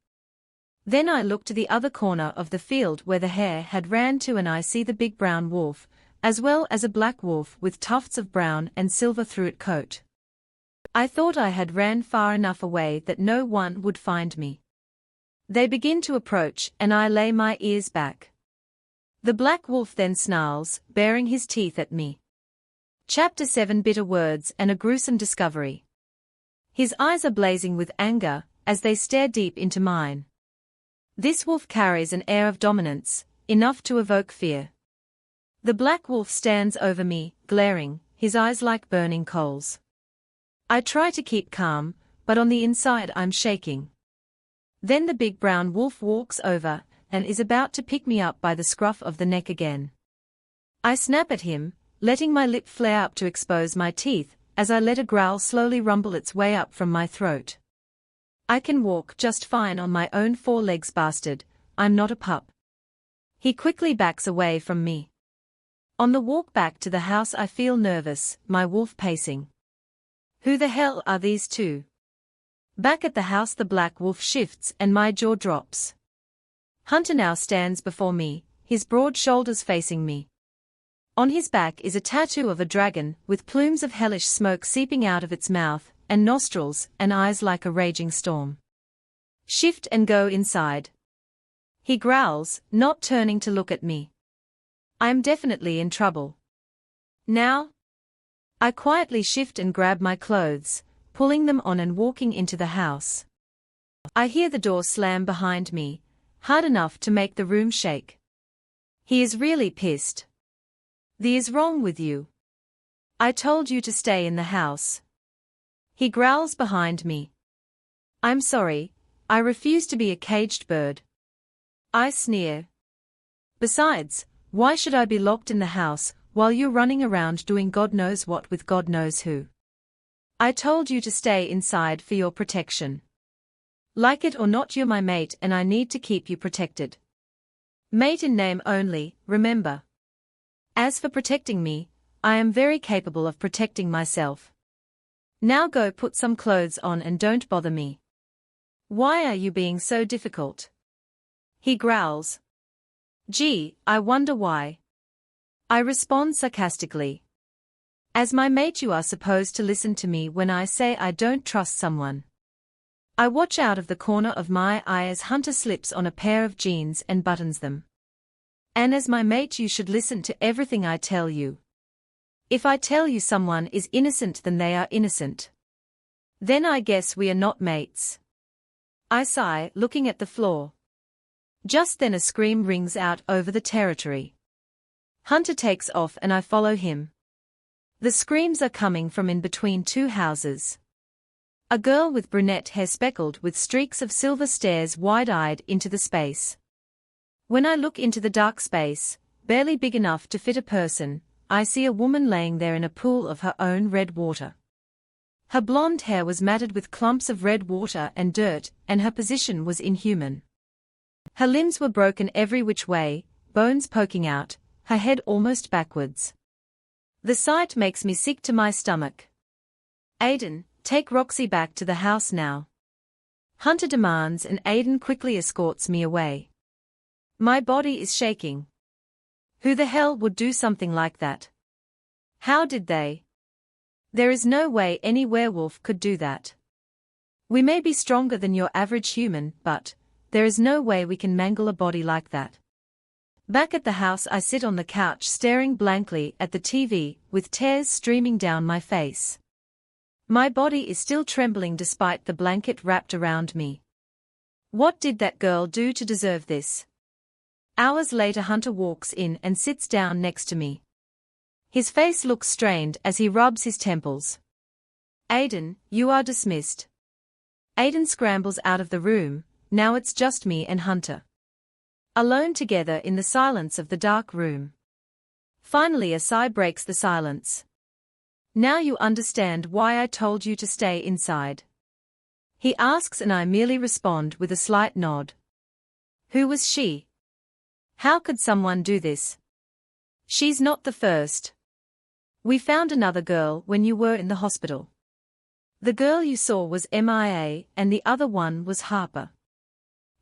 Then I look to the other corner of the field where the hare had ran to, and I see the big brown wolf, as well as a black wolf with tufts of brown and silver through its coat. I thought I had ran far enough away that no one would find me. They begin to approach and I lay my ears back. The black wolf then snarls, baring his teeth at me. Chapter 7 Bitter Words and a Gruesome Discovery. His eyes are blazing with anger as they stare deep into mine. This wolf carries an air of dominance, enough to evoke fear. The black wolf stands over me, glaring, his eyes like burning coals. I try to keep calm, but on the inside I'm shaking. Then the big brown wolf walks over and is about to pick me up by the scruff of the neck again. I snap at him, letting my lip flare up to expose my teeth, as I let a growl slowly rumble its way up from my throat. I can walk just fine on my own 4 legs, bastard, I'm not a pup. He quickly backs away from me. On the walk back to the house I feel nervous, my wolf pacing. Who the hell are these two? Back at the house the black wolf shifts and my jaw drops. Hunter now stands before me, his broad shoulders facing me. On his back is a tattoo of a dragon, with plumes of hellish smoke seeping out of its mouth, and nostrils, and eyes like a raging storm. Shift and go inside. He growls, not turning to look at me. I am definitely in trouble. Now? I quietly shift and grab my clothes, pulling them on and walking into the house. I hear the door slam behind me, hard enough to make the room shake. He is really pissed. "What is wrong with you? I told you to stay in the house." He growls behind me. "I'm sorry, I refuse to be a caged bird." I sneer. "Besides, why should I be locked in the house while you're running around doing God knows what with God knows who? I told you to stay inside for your protection. Like it or not, you're my mate and I need to keep you protected. Mate in name only, remember. As for protecting me, I am very capable of protecting myself. Now go put some clothes on and don't bother me. Why are you being so difficult?" He growls. "Gee, I wonder why." I respond sarcastically. "As my mate you are supposed to listen to me when I say I don't trust someone." I watch out of the corner of my eye as Hunter slips on a pair of jeans and buttons them. "And as my mate you should listen to everything I tell you. If I tell you someone is innocent then they are innocent. Then I guess we are not mates." I sigh, looking at the floor. Just then a scream rings out over the territory. Hunter takes off and I follow him. The screams are coming from in between 2 houses. A girl with brunette hair speckled with streaks of silver stares wide-eyed into the space. When I look into the dark space, barely big enough to fit a person, I see a woman laying there in a pool of her own red water. Her blonde hair was matted with clumps of red water and dirt, and her position was inhuman. Her limbs were broken every which way, bones poking out, her head almost backwards. The sight makes me sick to my stomach. "Aiden, take Roxy back to the house now," Hunter demands, and Aiden quickly escorts me away. My body is shaking. Who the hell would do something like that? How did they? There is no way any werewolf could do that. We may be stronger than your average human, but there is no way we can mangle a body like that. Back at the house I sit on the couch staring blankly at the TV, with tears streaming down my face. My body is still trembling despite the blanket wrapped around me. What did that girl do to deserve this? Hours later Hunter walks in and sits down next to me. His face looks strained as he rubs his temples. "Aiden, you are dismissed." Aiden scrambles out of the room, now it's just me and Hunter. Alone together in the silence of the dark room. Finally a sigh breaks the silence. "Now you understand why I told you to stay inside?" He asks and I merely respond with a slight nod. "Who was she? How could someone do this?" "She's not the first. We found another girl when you were in the hospital. The girl you saw was MIA and the other one was Harper.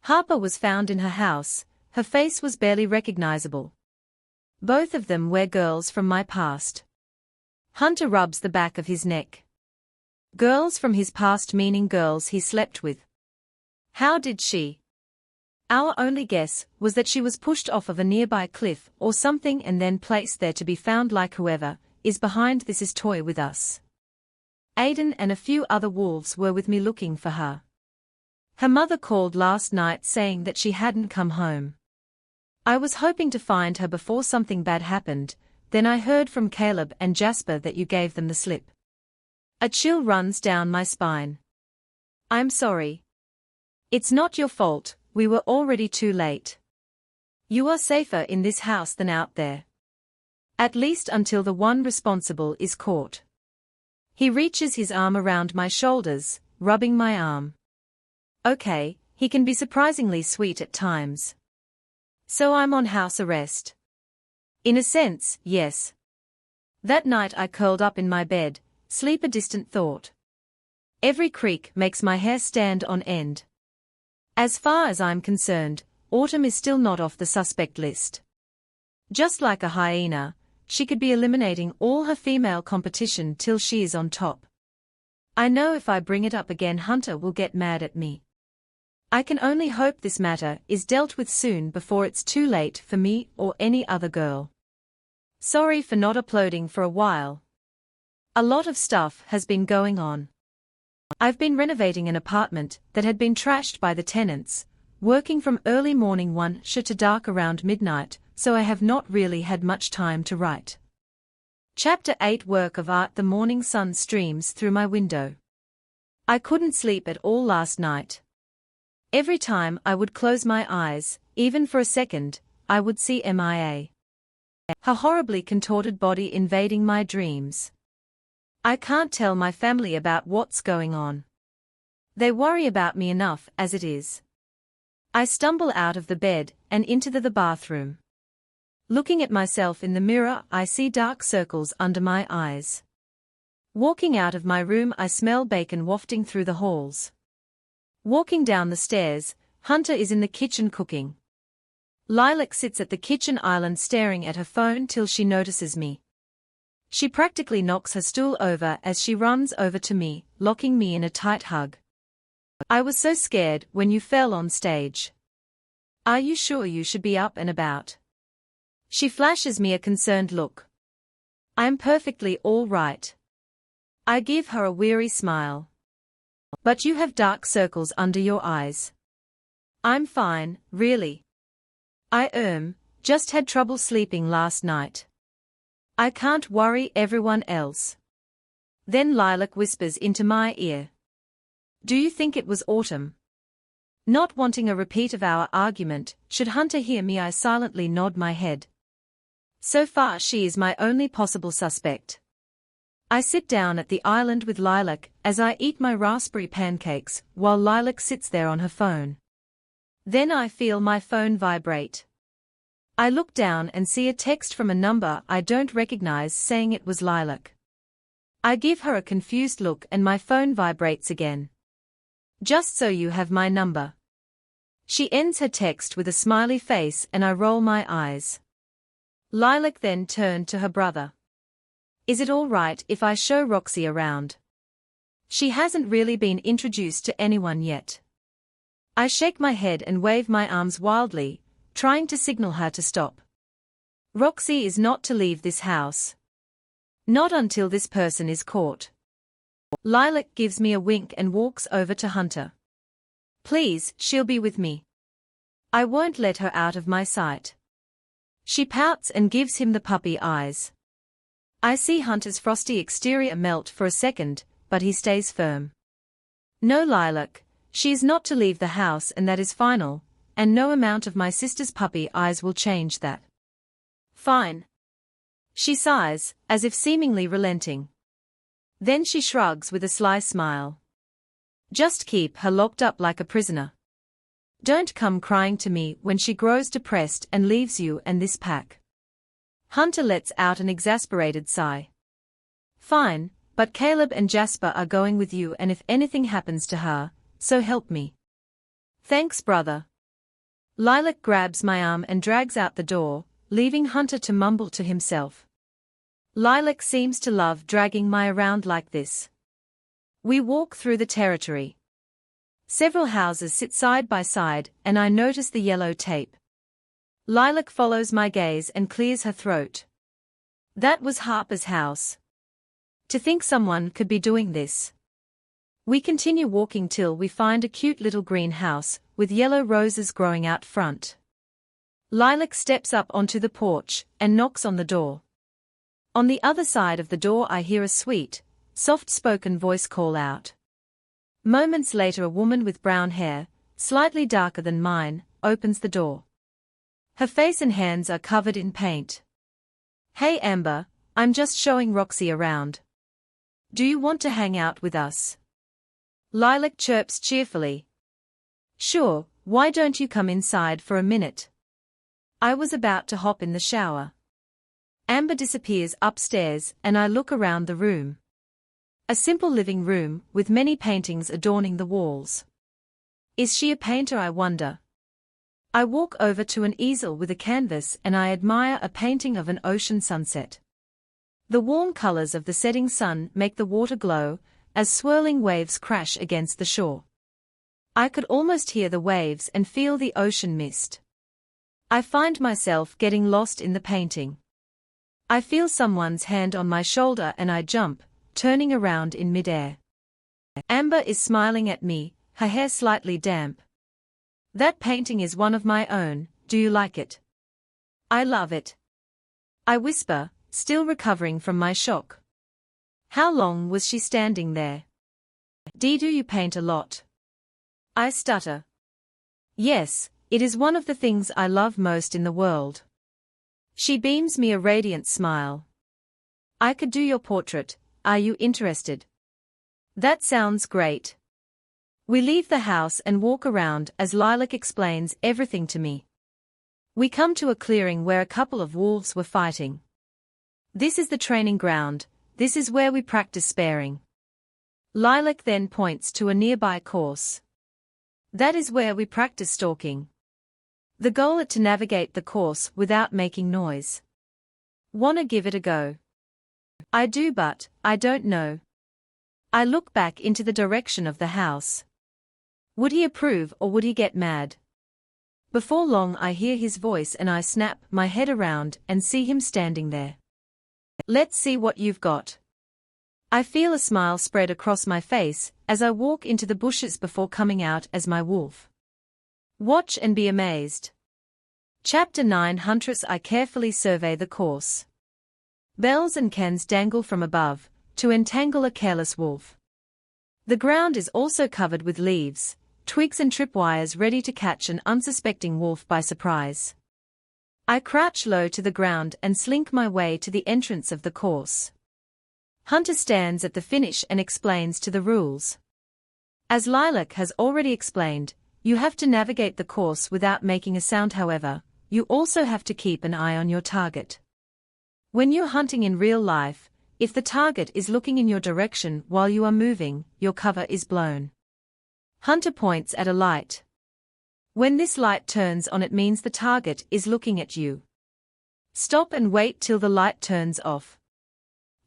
Harper was found in her house, her face was barely recognizable. Both of them were girls from my past. Hunter rubs the back of his neck. Girls from his past meaning girls he slept with. How did she? Our only guess was that she was pushed off of a nearby cliff or something and then placed there to be found like whoever is behind this is toy with us. Aiden and a few other wolves were with me looking for her. Her mother called last night saying that she hadn't come home. I was hoping to find her before something bad happened, then I heard from Caleb and Jasper that you gave them the slip. A chill runs down my spine. I'm sorry. It's not your fault, we were already too late. You are safer in this house than out there. At least until the one responsible is caught. He reaches his arm around my shoulders, rubbing my arm. Okay, he can be surprisingly sweet at times. So I'm on house arrest. In a sense, yes. That night I curled up in my bed, sleep a distant thought. Every creak makes my hair stand on end. As far as I'm concerned, Autumn is still not off the suspect list. Just like a hyena, she could be eliminating all her female competition till she is on top. I know if I bring it up again Hunter will get mad at me. I can only hope this matter is dealt with soon before it's too late for me or any other girl. Sorry for not uploading for a while. A lot of stuff has been going on. I've been renovating an apartment that had been trashed by the tenants, working from early morning 1 to dark around midnight, so I have not really had much time to write. Chapter 8 Work of art. The morning sun streams through my window. I couldn't sleep at all last night. Every time I would close my eyes, even for a second, I would see MIA. Her horribly contorted body invading my dreams. I can't tell my family about what's going on. They worry about me enough as it is. I stumble out of the bed and into the bathroom. Looking at myself in the mirror, I see dark circles under my eyes. Walking out of my room, I smell bacon wafting through the halls. Walking down the stairs, Hunter is in the kitchen cooking. Lilac sits at the kitchen island staring at her phone till she notices me. She practically knocks her stool over as she runs over to me, locking me in a tight hug. I was so scared when you fell on stage. Are you sure you should be up and about? She flashes me a concerned look. I'm perfectly all right. I give her a weary smile. But you have dark circles under your eyes. I'm fine, really. I just had trouble sleeping last night. I can't worry everyone else. Then Lilac whispers into my ear. Do you think it was Autumn? Not wanting a repeat of our argument, should Hunter hear me I silently nod my head. So far she is my only possible suspect. I sit down at the island with Lilac as I eat my raspberry pancakes while Lilac sits there on her phone. Then I feel my phone vibrate. I look down and see a text from a number I don't recognize saying it was Lilac. I give her a confused look and my phone vibrates again. Just so you have my number. She ends her text with a smiley face and I roll my eyes. Lilac then turned to her brother. Is it all right if I show Roxy around? She hasn't really been introduced to anyone yet. I shake my head and wave my arms wildly, trying to signal her to stop. Roxy is not to leave this house. Not until this person is caught. Lilac gives me a wink and walks over to Hunter. Please, she'll be with me. I won't let her out of my sight. She pouts and gives him the puppy eyes. I see Hunter's frosty exterior melt for a second, but he stays firm. No, Lilac, she is not to leave the house and that is final, and no amount of my sister's puppy eyes will change that. Fine. She sighs, as if seemingly relenting. Then she shrugs with a sly smile. Just keep her locked up like a prisoner. Don't come crying to me when she grows depressed and leaves you and this pack. Hunter lets out an exasperated sigh. Fine, but Caleb and Jasper are going with you and if anything happens to her, so help me. Thanks, brother. Lilac grabs my arm and drags out the door, leaving Hunter to mumble to himself. Lilac seems to love dragging me around like this. We walk through the territory. Several houses sit side by side, and I notice the yellow tape. Lilac follows my gaze and clears her throat. That was Harper's house. To think someone could be doing this. We continue walking till we find a cute little greenhouse, with yellow roses growing out front. Lilac steps up onto the porch, and knocks on the door. On the other side of the door I hear a sweet, soft-spoken voice call out. Moments later a woman with brown hair, slightly darker than mine, opens the door. Her face and hands are covered in paint. "Hey Amber, I'm just showing Roxy around. Do you want to hang out with us?" Lilac chirps cheerfully. "Sure, why don't you come inside for a minute?" I was about to hop in the shower. Amber disappears upstairs and I look around the room. A simple living room with many paintings adorning the walls. Is she a painter, I wonder? I walk over to an easel with a canvas and I admire a painting of an ocean sunset. The warm colors of the setting sun make the water glow, as swirling waves crash against the shore. I could almost hear the waves and feel the ocean mist. I find myself getting lost in the painting. I feel someone's hand on my shoulder and I jump, turning around in midair. Amber is smiling at me, her hair slightly damp. "That painting is one of my own, do you like it?" "I love it," I whisper, still recovering from my shock. How long was she standing there? "Do you paint a lot?" I stutter. "Yes, it is one of the things I love most in the world." She beams me a radiant smile. "I could do your portrait, are you interested?" "That sounds great." We leave the house and walk around as Lilac explains everything to me. We come to a clearing where a couple of wolves were fighting. "This is the training ground, this is where we practice sparring." Lilac then points to a nearby course. "That is where we practice stalking. The goal is to navigate the course without making noise. Wanna give it a go?" I do, but I don't know. I look back into the direction of the house. Would he approve or would he get mad? Before long I hear his voice and I snap my head around and see him standing there. "Let's see what you've got." I feel a smile spread across my face as I walk into the bushes before coming out as my wolf. Watch and be amazed. Chapter 9 Huntress. I carefully survey the course. Bells and cans dangle from above, to entangle a careless wolf. The ground is also covered with leaves, twigs and tripwires ready to catch an unsuspecting wolf by surprise. I crouch low to the ground and slink my way to the entrance of the course. Hunter stands at the finish and explains to the rules. As Lilac has already explained, you have to navigate the course without making a sound. However, you also have to keep an eye on your target. When you're hunting in real life, if the target is looking in your direction while you are moving, your cover is blown. Hunter points at a light. When this light turns on, it means the target is looking at you. Stop and wait till the light turns off.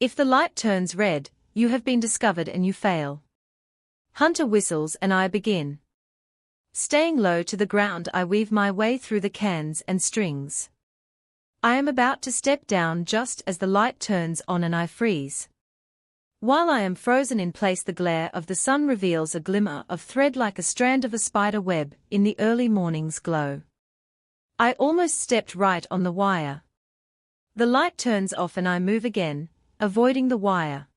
If the light turns red, you have been discovered and you fail. Hunter whistles and I begin. Staying low to the ground, I weave my way through the cans and strings. I am about to step down just as the light turns on and I freeze. While I am frozen in place, the glare of the sun reveals a glimmer of thread like a strand of a spider web in the early morning's glow. I almost stepped right on the wire. The light turns off and I move again, avoiding the wire.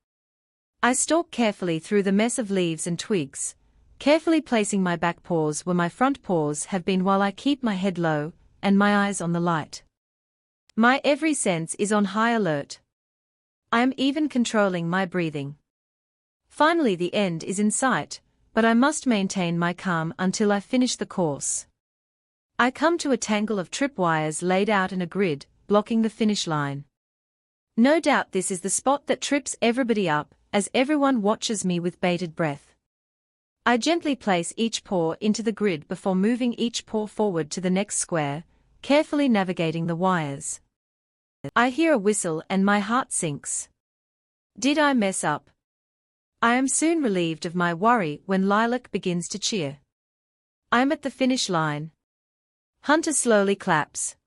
I stalk carefully through the mess of leaves and twigs, carefully placing my back paws where my front paws have been while I keep my head low and my eyes on the light. My every sense is on high alert. I am even controlling my breathing. Finally, the end is in sight, but I must maintain my calm until I finish the course. I come to a tangle of tripwires laid out in a grid, blocking the finish line. No doubt this is the spot that trips everybody up, as everyone watches me with bated breath. I gently place each paw into the grid before moving each paw forward to the next square, carefully navigating the wires. I hear a whistle and my heart sinks. Did I mess up? I am soon relieved of my worry when Lilac begins to cheer. I'm at the finish line. Hunter slowly claps.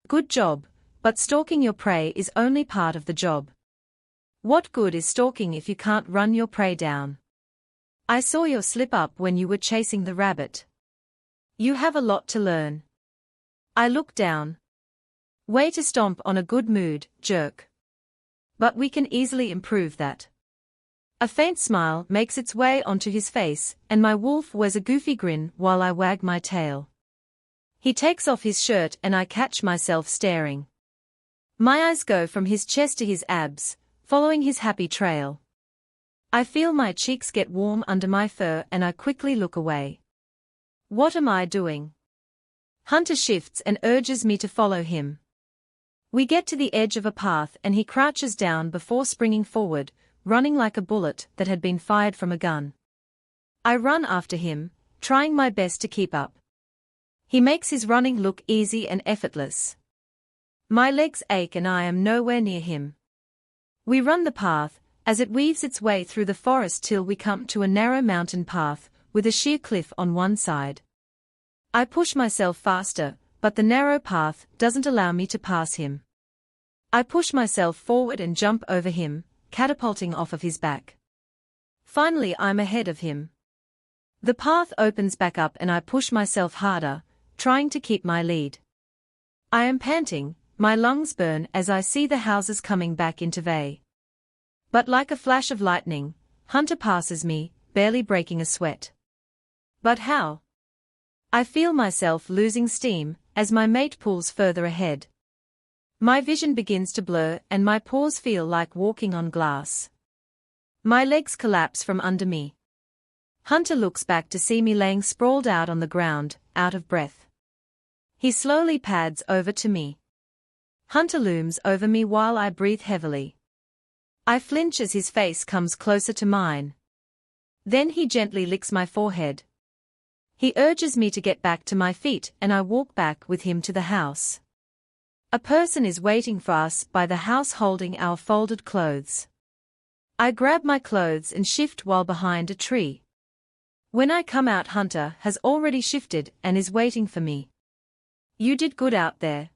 Good job, but stalking your prey is only part of the job. What good is stalking if you can't run your prey down? I saw your slip up when you were chasing the rabbit. You have a lot to learn. I look down. Way to stomp on a good mood, jerk. But we can easily improve that. A faint smile makes its way onto his face, and my wolf wears a goofy grin while I wag my tail. He takes off his shirt and I catch myself staring. My eyes go from his chest to his abs, following his happy trail. I feel my cheeks get warm under my fur and I quickly look away. What am I doing? Hunter shifts and urges me to follow him. We get to the edge of a path and he crouches down before springing forward, running like a bullet that had been fired from a gun. I run after him, trying my best to keep up. He makes his running look easy and effortless. My legs ache and I am nowhere near him. We run the path, as it weaves its way through the forest till we come to a narrow mountain path, with a sheer cliff on one side. I push myself faster, but the narrow path doesn't allow me to pass him. I push myself forward and jump over him, catapulting off of his back. Finally I'm ahead of him. The path opens back up and I push myself harder, trying to keep my lead. I am panting, my lungs burn as I see the houses coming back into view. But like a flash of lightning, Hunter passes me, barely breaking a sweat. But how? I feel myself losing steam, as my mate pulls further ahead. My vision begins to blur and my paws feel like walking on glass. My legs collapse from under me. Hunter looks back to see me laying sprawled out on the ground, out of breath. He slowly pads over to me. Hunter looms over me while I breathe heavily. I flinch as his face comes closer to mine. Then he gently licks my forehead. He urges me to get back to my feet and I walk back with him to the house. A person is waiting for us by the house holding our folded clothes. I grab my clothes and shift while behind a tree. When I come out, Hunter has already shifted and is waiting for me. You did good out there.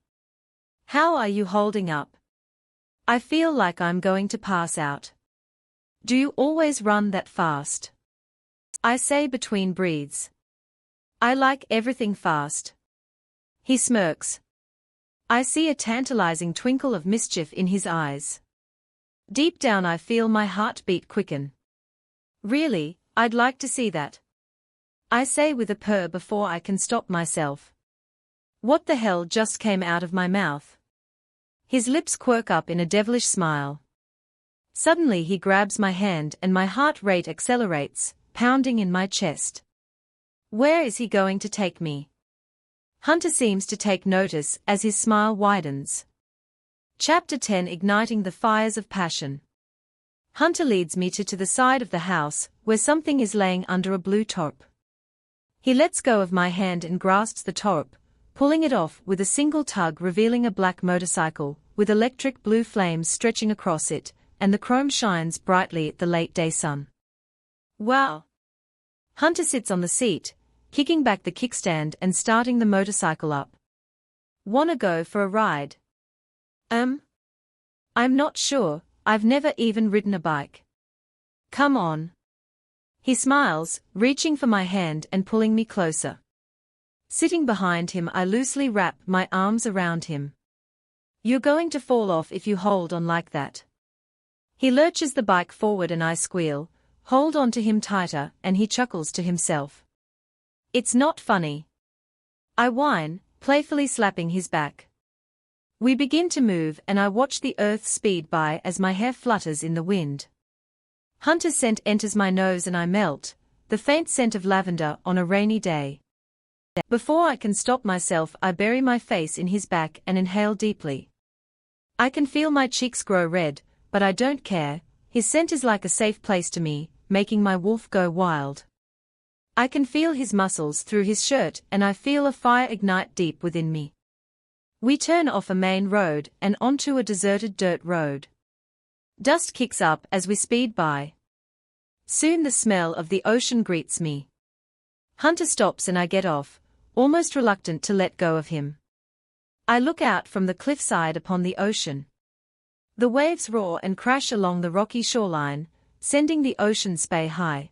How are you holding up? I feel like I'm going to pass out. Do you always run that fast? I say between breaths. I like everything fast. He smirks. I see a tantalizing twinkle of mischief in his eyes. Deep down I feel my heartbeat quicken. Really, I'd like to see that. I say with a purr before I can stop myself. What the hell just came out of my mouth? His lips quirk up in a devilish smile. Suddenly he grabs my hand and my heart rate accelerates, pounding in my chest. Where is he going to take me? Hunter seems to take notice as his smile widens. Chapter 10 Igniting the Fires of Passion. Hunter leads me to the side of the house, where something is laying under a blue tarp. He lets go of my hand and grasps the tarp, pulling it off with a single tug, revealing a black motorcycle, with electric blue flames stretching across it, and the chrome shines brightly at the late-day sun. Wow! Hunter sits on the seat, kicking back the kickstand and starting the motorcycle up. Wanna go for a ride? I'm not sure, I've never even ridden a bike. Come on. He smiles, reaching for my hand and pulling me closer. Sitting behind him, I loosely wrap my arms around him. You're going to fall off if you hold on like that. He lurches the bike forward and I squeal, hold on to him tighter, and he chuckles to himself. It's not funny. I whine, playfully slapping his back. We begin to move and I watch the earth speed by as my hair flutters in the wind. Hunter's scent enters my nose and I melt, the faint scent of lavender on a rainy day. Before I can stop myself, I bury my face in his back and inhale deeply. I can feel my cheeks grow red, but I don't care. His scent is like a safe place to me, making my wolf go wild. I can feel his muscles through his shirt and I feel a fire ignite deep within me. We turn off a main road and onto a deserted dirt road. Dust kicks up as we speed by. Soon the smell of the ocean greets me. Hunter stops and I get off, almost reluctant to let go of him. I look out from the cliffside upon the ocean. The waves roar and crash along the rocky shoreline, sending the ocean spray high.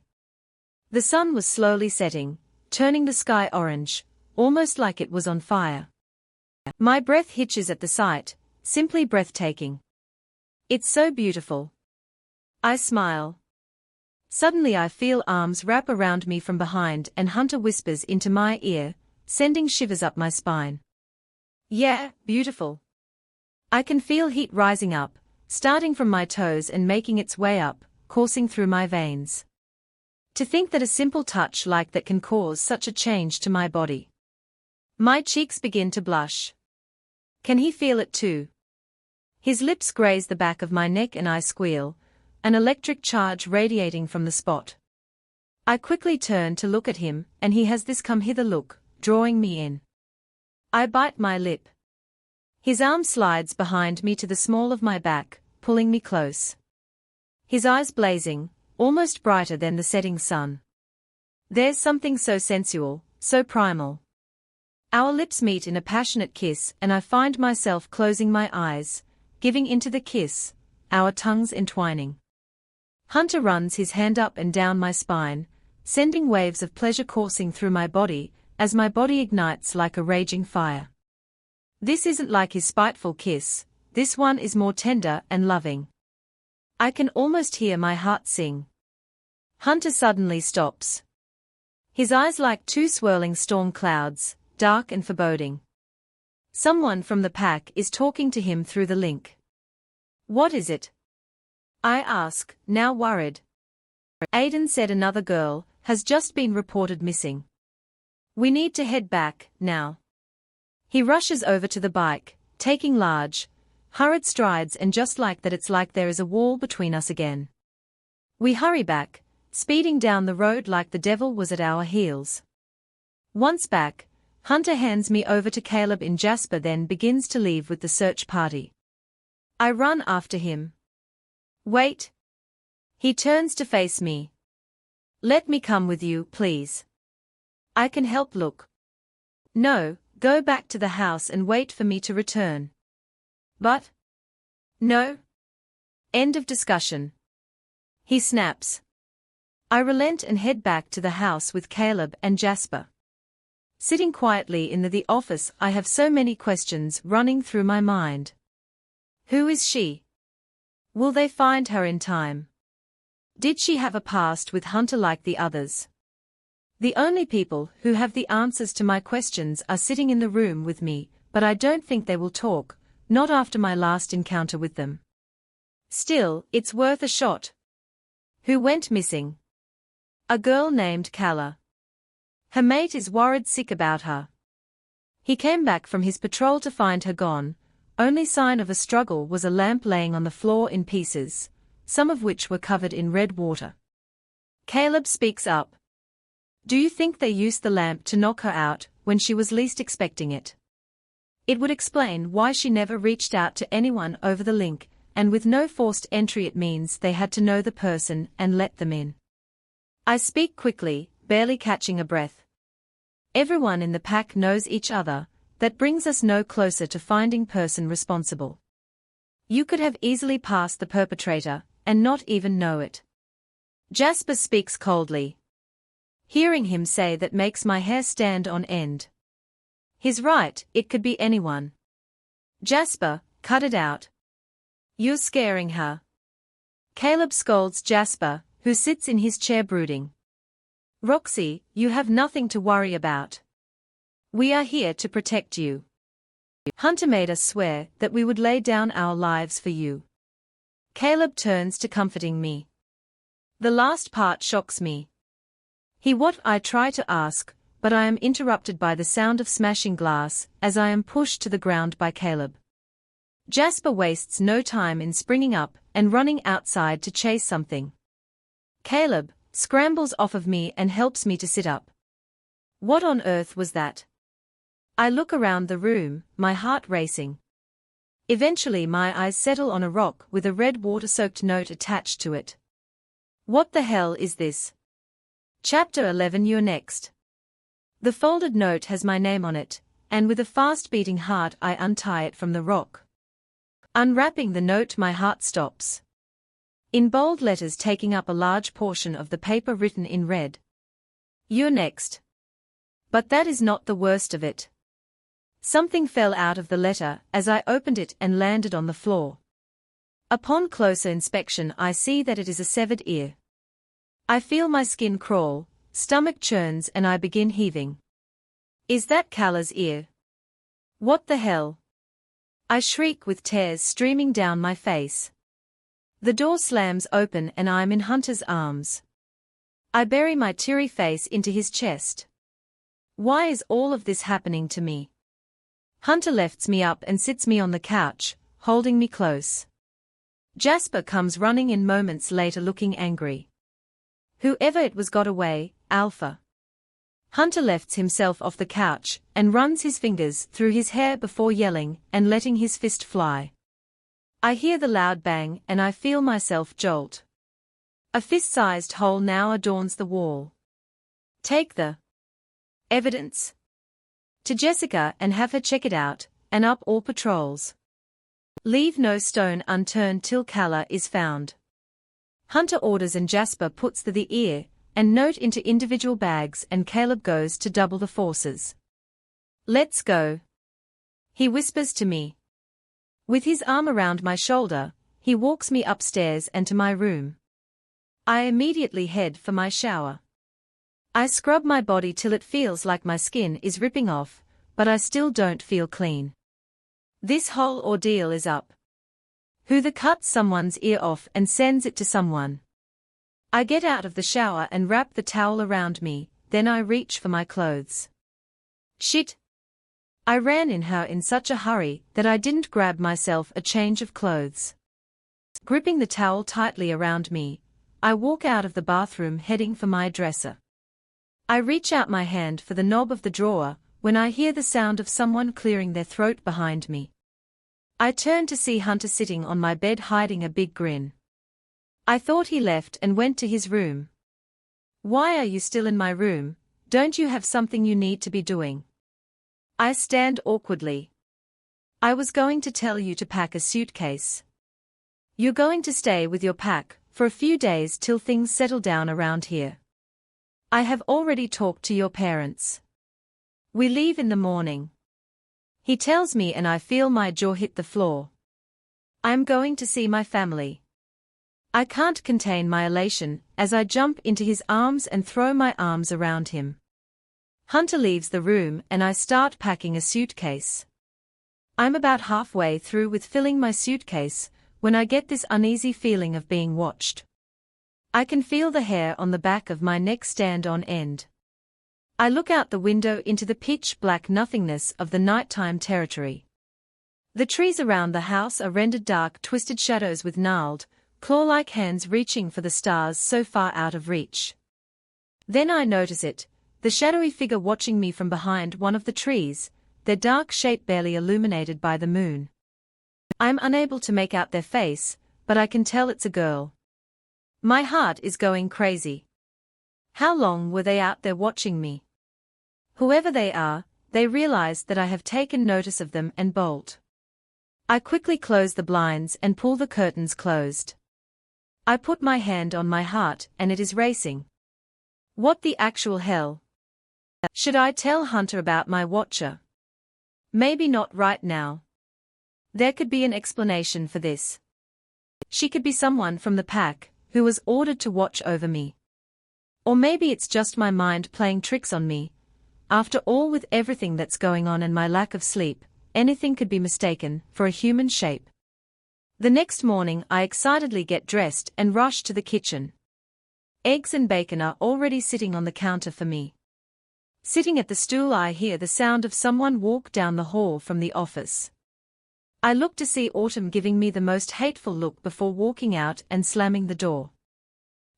The sun was slowly setting, turning the sky orange, almost like it was on fire. My breath hitches at the sight, simply breathtaking. It's so beautiful. I smile. Suddenly I feel arms wrap around me from behind and Hunter whispers into my ear, sending shivers up my spine. Yeah, beautiful. I can feel heat rising up, starting from my toes and making its way up, coursing through my veins. To think that a simple touch like that can cause such a change to my body. My cheeks begin to blush. Can he feel it too? His lips graze the back of my neck and I squeal, an electric charge radiating from the spot. I quickly turn to look at him and he has this come hither look, drawing me in. I bite my lip. His arm slides behind me to the small of my back, pulling me close. His eyes blazing, almost brighter than the setting sun. There's something so sensual, so primal. Our lips meet in a passionate kiss and I find myself closing my eyes, giving into the kiss, our tongues entwining. Hunter runs his hand up and down my spine, sending waves of pleasure coursing through my body, as my body ignites like a raging fire. This isn't like his spiteful kiss, this one is more tender and loving. I can almost hear my heart sing. Hunter suddenly stops. His eyes like two swirling storm clouds, dark and foreboding. Someone from the pack is talking to him through the link. What is it? I ask, now worried. Aiden said another girl has just been reported missing. We need to head back, now. He rushes over to the bike, taking large, hurried strides and just like that it's like there is a wall between us again. We hurry back, speeding down the road like the devil was at our heels. Once back, Hunter hands me over to Caleb and Jasper then begins to leave with the search party. I run after him. Wait. He turns to face me. Let me come with you, please. I can help look. No, go back to the house and wait for me to return. But? No. End of discussion. He snaps. I relent and head back to the house with Caleb and Jasper. Sitting quietly in the office, I have so many questions running through my mind. Who is she? Will they find her in time? Did she have a past with Hunter like the others? The only people who have the answers to my questions are sitting in the room with me, but I don't think they will talk, not after my last encounter with them. Still, it's worth a shot. Who went missing? A girl named Kala. Her mate is worried sick about her. He came back from his patrol to find her gone. Only sign of a struggle was a lamp laying on the floor in pieces, some of which were covered in red water. Caleb speaks up. Do you think they used the lamp to knock her out when she was least expecting it? It would explain why she never reached out to anyone over the link, and with no forced entry it means they had to know the person and let them in. I speak quickly, barely catching a breath. Everyone in the pack knows each other, that brings us no closer to finding person responsible. You could have easily passed the perpetrator, and not even know it. Jasper speaks coldly. Hearing him say that makes my hair stand on end. He's right, it could be anyone. Jasper, cut it out. You're scaring her. Caleb scolds Jasper, who sits in his chair brooding. Roxy, you have nothing to worry about. We are here to protect you. Hunter made us swear that we would lay down our lives for you. Caleb turns to comforting me. The last part shocks me. I try to ask, but I am interrupted by the sound of smashing glass as I am pushed to the ground by Caleb. Jasper wastes no time in springing up and running outside to chase something. Caleb scrambles off of me and helps me to sit up. What on earth was that? I look around the room, my heart racing. Eventually my eyes settle on a rock with a red water-soaked note attached to it. What the hell is this? Chapter 11. You're next. The folded note has my name on it, and with a fast-beating heart I untie it from the rock. Unwrapping the note, my heart stops. In bold letters taking up a large portion of the paper, written in red. You're next. But that is not the worst of it. Something fell out of the letter as I opened it and landed on the floor. Upon closer inspection I see that it is a severed ear. I feel my skin crawl, stomach churns, and I begin heaving. Is that Kala's ear? What the hell? I shriek with tears streaming down my face. The door slams open and I'm in Hunter's arms. I bury my teary face into his chest. Why is all of this happening to me? Hunter lifts me up and sits me on the couch, holding me close. Jasper comes running in moments later looking angry. Whoever it was got away, Alpha. Hunter lifts himself off the couch and runs his fingers through his hair before yelling and letting his fist fly. I hear the loud bang and I feel myself jolt. A fist-sized hole now adorns the wall. Take the evidence to Jessica and have her check it out, and up all patrols. Leave no stone unturned till Kala is found. Hunter orders and Jasper puts the ear and note into individual bags and Caleb goes to double the forces. Let's go, he whispers to me. With his arm around my shoulder, he walks me upstairs and to my room. I immediately head for my shower. I scrub my body till it feels like my skin is ripping off, but I still don't feel clean. This whole ordeal is up. Who the cuts someone's ear off and sends it to someone. I get out of the shower and wrap the towel around me, then I reach for my clothes. Shit. I ran in her in such a hurry that I didn't grab myself a change of clothes. Gripping the towel tightly around me, I walk out of the bathroom heading for my dresser. I reach out my hand for the knob of the drawer, when I hear the sound of someone clearing their throat behind me. I turn to see Hunter sitting on my bed hiding a big grin. I thought he left and went to his room. Why are you still in my room? Don't you have something you need to be doing? I stand awkwardly. I was going to tell you to pack a suitcase. You're going to stay with your pack for a few days till things settle down around here. I have already talked to your parents. We leave in the morning. He tells me and I feel my jaw hit the floor. I'm going to see my family. I can't contain my elation as I jump into his arms and throw my arms around him. Hunter leaves the room and I start packing a suitcase. I'm about halfway through with filling my suitcase when I get this uneasy feeling of being watched. I can feel the hair on the back of my neck stand on end. I look out the window into the pitch-black nothingness of the nighttime territory. The trees around the house are rendered dark, twisted shadows with gnarled, claw-like hands reaching for the stars so far out of reach. Then I notice it, the shadowy figure watching me from behind one of the trees, their dark shape barely illuminated by the moon. I'm unable to make out their face, but I can tell it's a girl. My heart is going crazy. How long were they out there watching me? Whoever they are, they realize that I have taken notice of them and bolt. I quickly close the blinds and pull the curtains closed. I put my hand on my heart and it is racing. What the actual hell? Should I tell Hunter about my watcher? Maybe not right now. There could be an explanation for this. She could be someone from the pack who was ordered to watch over me. Or maybe it's just my mind playing tricks on me. After all, with everything that's going on and my lack of sleep, anything could be mistaken for a human shape. The next morning I excitedly get dressed and rush to the kitchen. Eggs and bacon are already sitting on the counter for me. Sitting at the stool I hear the sound of someone walk down the hall from the office. I look to see Autumn giving me the most hateful look before walking out and slamming the door.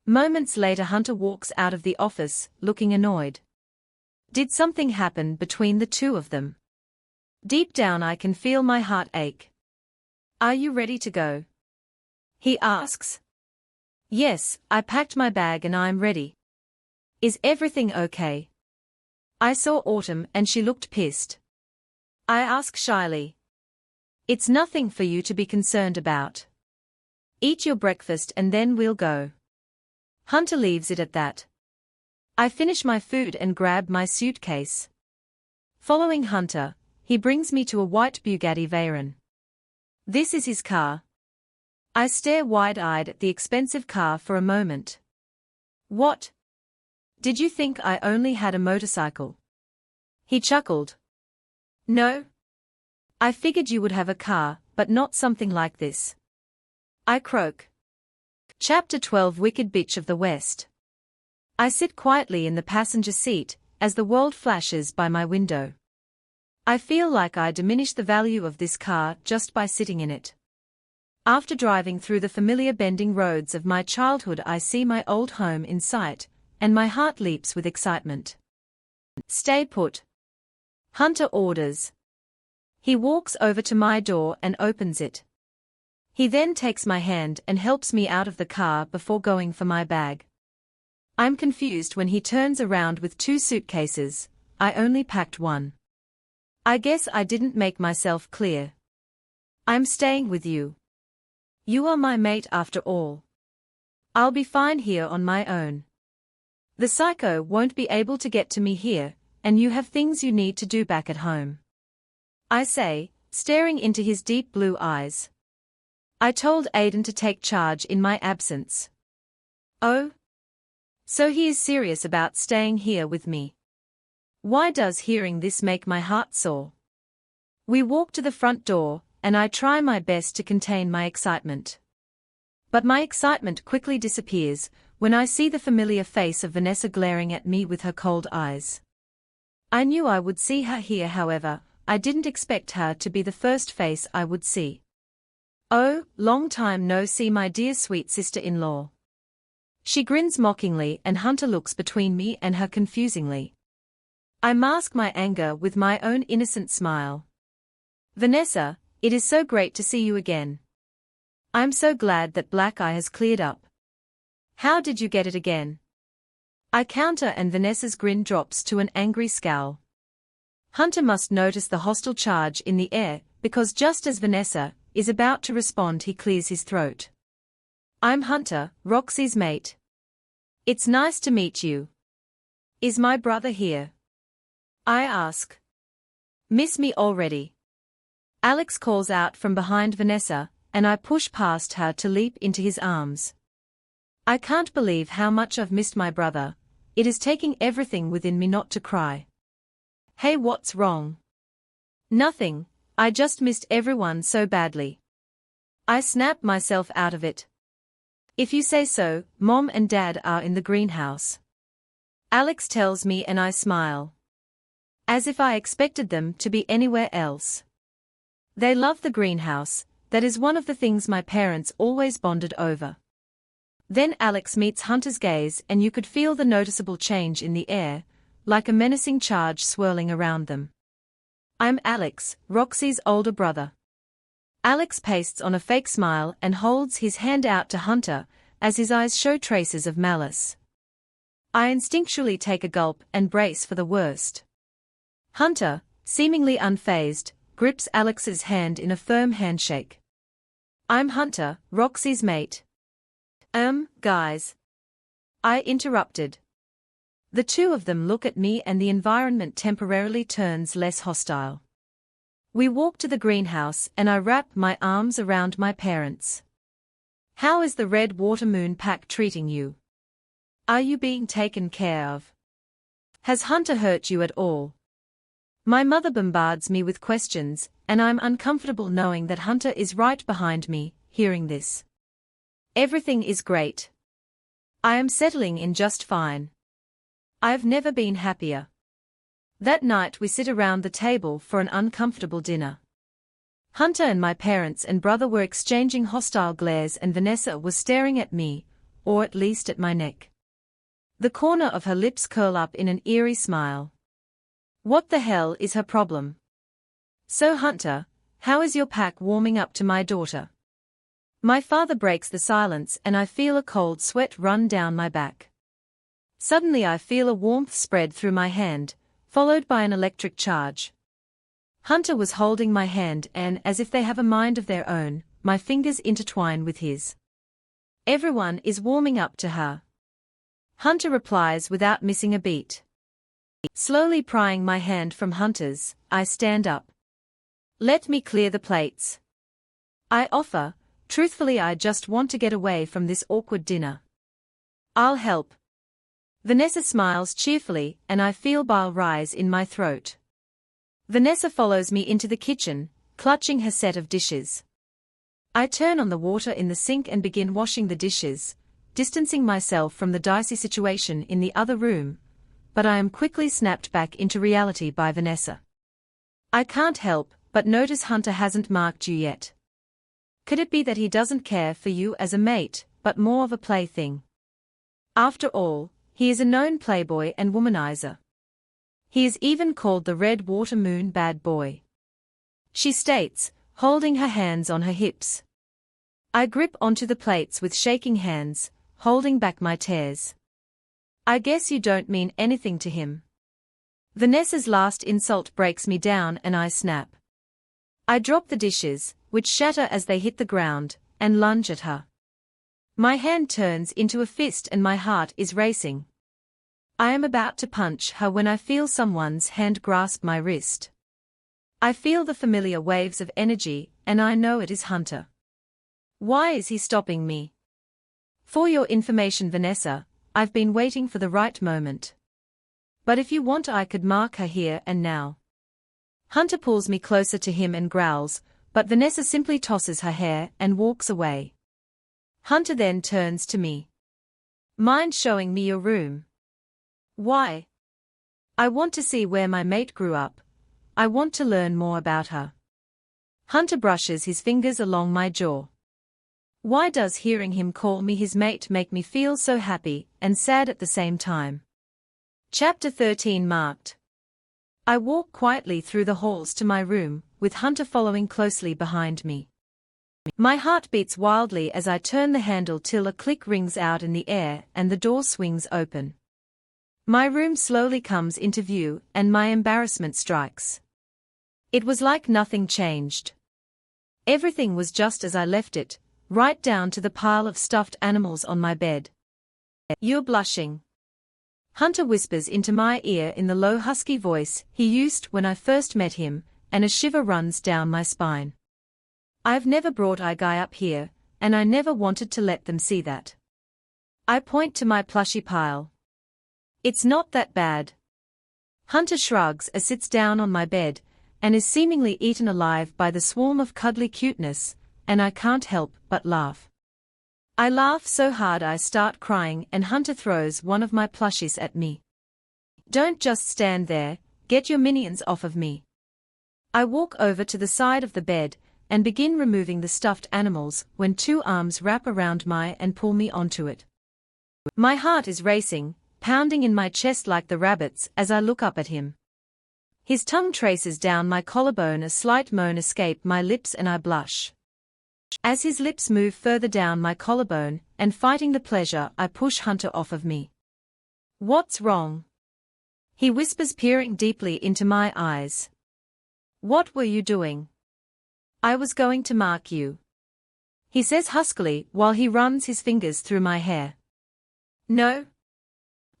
Moments later Hunter walks out of the office, looking annoyed. Did something happen between the two of them? Deep down I can feel my heart ache. Are you ready to go? He asks. Yes, I packed my bag and I'm ready. Is everything okay? I saw Autumn and she looked pissed. I ask shyly. It's nothing for you to be concerned about. Eat your breakfast and then we'll go. Hunter leaves it at that. I finish my food and grab my suitcase. Following Hunter, he brings me to a white Bugatti Veyron. This is his car. I stare wide-eyed at the expensive car for a moment. What? Did you think I only had a motorcycle? He chuckled. No. I figured you would have a car, but not something like this. I croak. Chapter 12 Wicked Bitch of the West. I sit quietly in the passenger seat, as the world flashes by my window. I feel like I diminish the value of this car just by sitting in it. After driving through the familiar bending roads of my childhood, I see my old home in sight, and my heart leaps with excitement. Stay put. Hunter orders. He walks over to my door and opens it. He then takes my hand and helps me out of the car before going for my bag. I'm confused when he turns around with 2 suitcases. I only packed 1. I guess I didn't make myself clear. I'm staying with you. You are my mate after all. I'll be fine here on my own. The psycho won't be able to get to me here, and you have things you need to do back at home. I say, staring into his deep blue eyes. I told Aiden to take charge in my absence. Oh? So he is serious about staying here with me. Why does hearing this make my heart sore? We walk to the front door, and I try my best to contain my excitement. But my excitement quickly disappears when I see the familiar face of Vanessa glaring at me with her cold eyes. I knew I would see her here, however, I didn't expect her to be the first face I would see. Oh, long time no see, my dear sweet sister-in-law. She grins mockingly and Hunter looks between me and her confusingly. I mask my anger with my own innocent smile. Vanessa, it is so great to see you again. I'm so glad that Black Eye has cleared up. How did you get it again? I counter and Vanessa's grin drops to an angry scowl. Hunter must notice the hostile charge in the air, because just as Vanessa is about to respond, he clears his throat. I'm Hunter, Roxy's mate. It's nice to meet you. Is my brother here? I ask. Miss me already? Alex calls out from behind Vanessa, and I push past her to leap into his arms. I can't believe how much I've missed my brother. It is taking everything within me not to cry. Hey, what's wrong? Nothing, I just missed everyone so badly. I snap myself out of it. If you say so, Mom and Dad are in the greenhouse. Alex tells me and I smile. As if I expected them to be anywhere else. They love the greenhouse, that is one of the things my parents always bonded over. Then Alex meets Hunter's gaze and you could feel the noticeable change in the air, like a menacing charge swirling around them. I'm Alex, Roxy's older brother. Alex pastes on a fake smile and holds his hand out to Hunter, as his eyes show traces of malice. I instinctually take a gulp and brace for the worst. Hunter, seemingly unfazed, grips Alex's hand in a firm handshake. I'm Hunter, Roxy's mate. Guys. I interrupted. The two of them look at me and the environment temporarily turns less hostile. We walk to the greenhouse and I wrap my arms around my parents. How is the Red Water Moon pack treating you? Are you being taken care of? Has Hunter hurt you at all? My mother bombards me with questions, and I'm uncomfortable knowing that Hunter is right behind me, hearing this. Everything is great. I am settling in just fine. I've never been happier. That night we sit around the table for an uncomfortable dinner. Hunter and my parents and brother were exchanging hostile glares and Vanessa was staring at me, or at least at my neck. The corner of her lips curl up in an eerie smile. What the hell is her problem? So Hunter, how is your pack warming up to my daughter? My father breaks the silence and I feel a cold sweat run down my back. Suddenly I feel a warmth spread through my hand, followed by an electric charge. Hunter was holding my hand and, as if they have a mind of their own, my fingers intertwine with his. Everyone is warming up to her. Hunter replies without missing a beat. Slowly prying my hand from Hunter's, I stand up. Let me clear the plates. I offer, truthfully I just want to get away from this awkward dinner. I'll help. Vanessa smiles cheerfully and I feel bile rise in my throat. Vanessa follows me into the kitchen, clutching her set of dishes. I turn on the water in the sink and begin washing the dishes, distancing myself from the dicey situation in the other room, but I am quickly snapped back into reality by Vanessa. I can't help but notice Hunter hasn't marked you yet. Could it be that he doesn't care for you as a mate, but more of a plaything? After all, he is a known playboy and womanizer. He is even called the Red Water Moon Bad Boy. She states, holding her hands on her hips. I grip onto the plates with shaking hands, holding back my tears. I guess you don't mean anything to him. Vanessa's last insult breaks me down and I snap. I drop the dishes, which shatter as they hit the ground, and lunge at her. My hand turns into a fist and my heart is racing. I am about to punch her when I feel someone's hand grasp my wrist. I feel the familiar waves of energy, and I know it is Hunter. Why is he stopping me? For your information, Vanessa, I've been waiting for the right moment. But if you want, I could mark her here and now. Hunter pulls me closer to him and growls, but Vanessa simply tosses her hair and walks away. Hunter then turns to me. Mind showing me your room? Why? I want to see where my mate grew up. I want to learn more about her. Hunter brushes his fingers along my jaw. Why does hearing him call me his mate make me feel so happy and sad at the same time? Chapter 13 marked. I walk quietly through the halls to my room, with Hunter following closely behind me. My heart beats wildly as I turn the handle till a click rings out in the air and the door swings open. My room slowly comes into view and my embarrassment strikes. It was like nothing changed. Everything was just as I left it, right down to the pile of stuffed animals on my bed. You're blushing. Hunter whispers into my ear in the low husky voice he used when I first met him, and a shiver runs down my spine. I've never brought a guy up here, and I never wanted to let them see that. I point to my plushy pile. It's not that bad. Hunter shrugs as sits down on my bed, and is seemingly eaten alive by the swarm of cuddly cuteness, and I can't help but laugh. I laugh so hard I start crying and Hunter throws one of my plushies at me. Don't just stand there, get your minions off of me. I walk over to the side of the bed and begin removing the stuffed animals when two arms wrap around my and pull me onto it. My heart is racing, pounding in my chest like the rabbit's as I look up at him. His tongue traces down my collarbone, a slight moan escapes my lips and I blush. As his lips move further down my collarbone, and fighting the pleasure, I push Hunter off of me. What's wrong? He whispers, peering deeply into my eyes. What were you doing? I was going to mark you. He says huskily while he runs his fingers through my hair. No?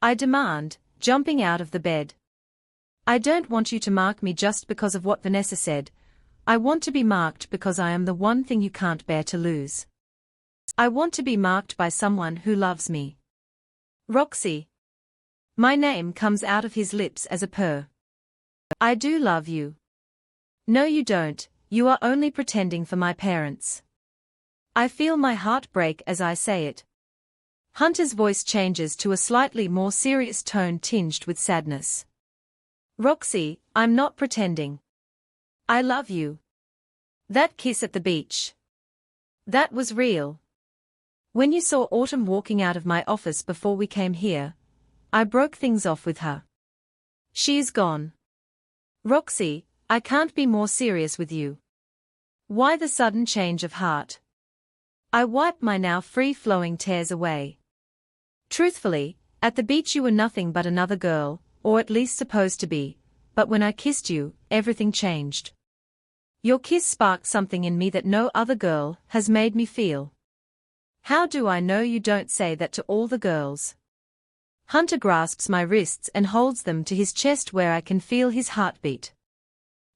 I demand, jumping out of the bed. I don't want you to mark me just because of what Vanessa said. I want to be marked because I am the one thing you can't bear to lose. I want to be marked by someone who loves me. Roxy. My name comes out of his lips as a purr. I do love you. No, you don't, you are only pretending for my parents. I feel my heart break as I say it. Hunter's voice changes to a slightly more serious tone tinged with sadness. Roxy, I'm not pretending. I love you. That kiss at the beach. That was real. When you saw Autumn walking out of my office before we came here, I broke things off with her. She is gone. Roxy, I can't be more serious with you. Why the sudden change of heart? I wiped my now free-flowing tears away. Truthfully, at the beach you were nothing but another girl, or at least supposed to be, but when I kissed you, everything changed. Your kiss sparked something in me that no other girl has made me feel. How do I know you don't say that to all the girls? Hunter grasps my wrists and holds them to his chest where I can feel his heartbeat.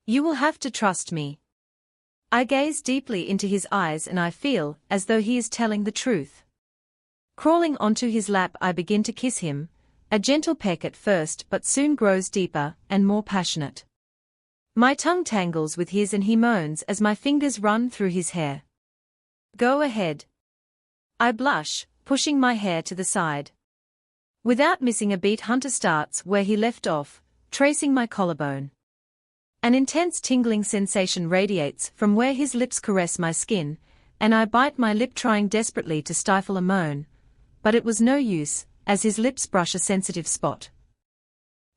You will have to trust me. I gaze deeply into his eyes and I feel as though he is telling the truth. Crawling onto his lap I begin to kiss him, a gentle peck at first but soon grows deeper and more passionate. My tongue tangles with his and he moans as my fingers run through his hair. Go ahead. I blush, pushing my hair to the side. Without missing a beat Hunter starts where he left off, tracing my collarbone. An intense tingling sensation radiates from where his lips caress my skin, and I bite my lip trying desperately to stifle a moan, but it was no use, as his lips brush a sensitive spot.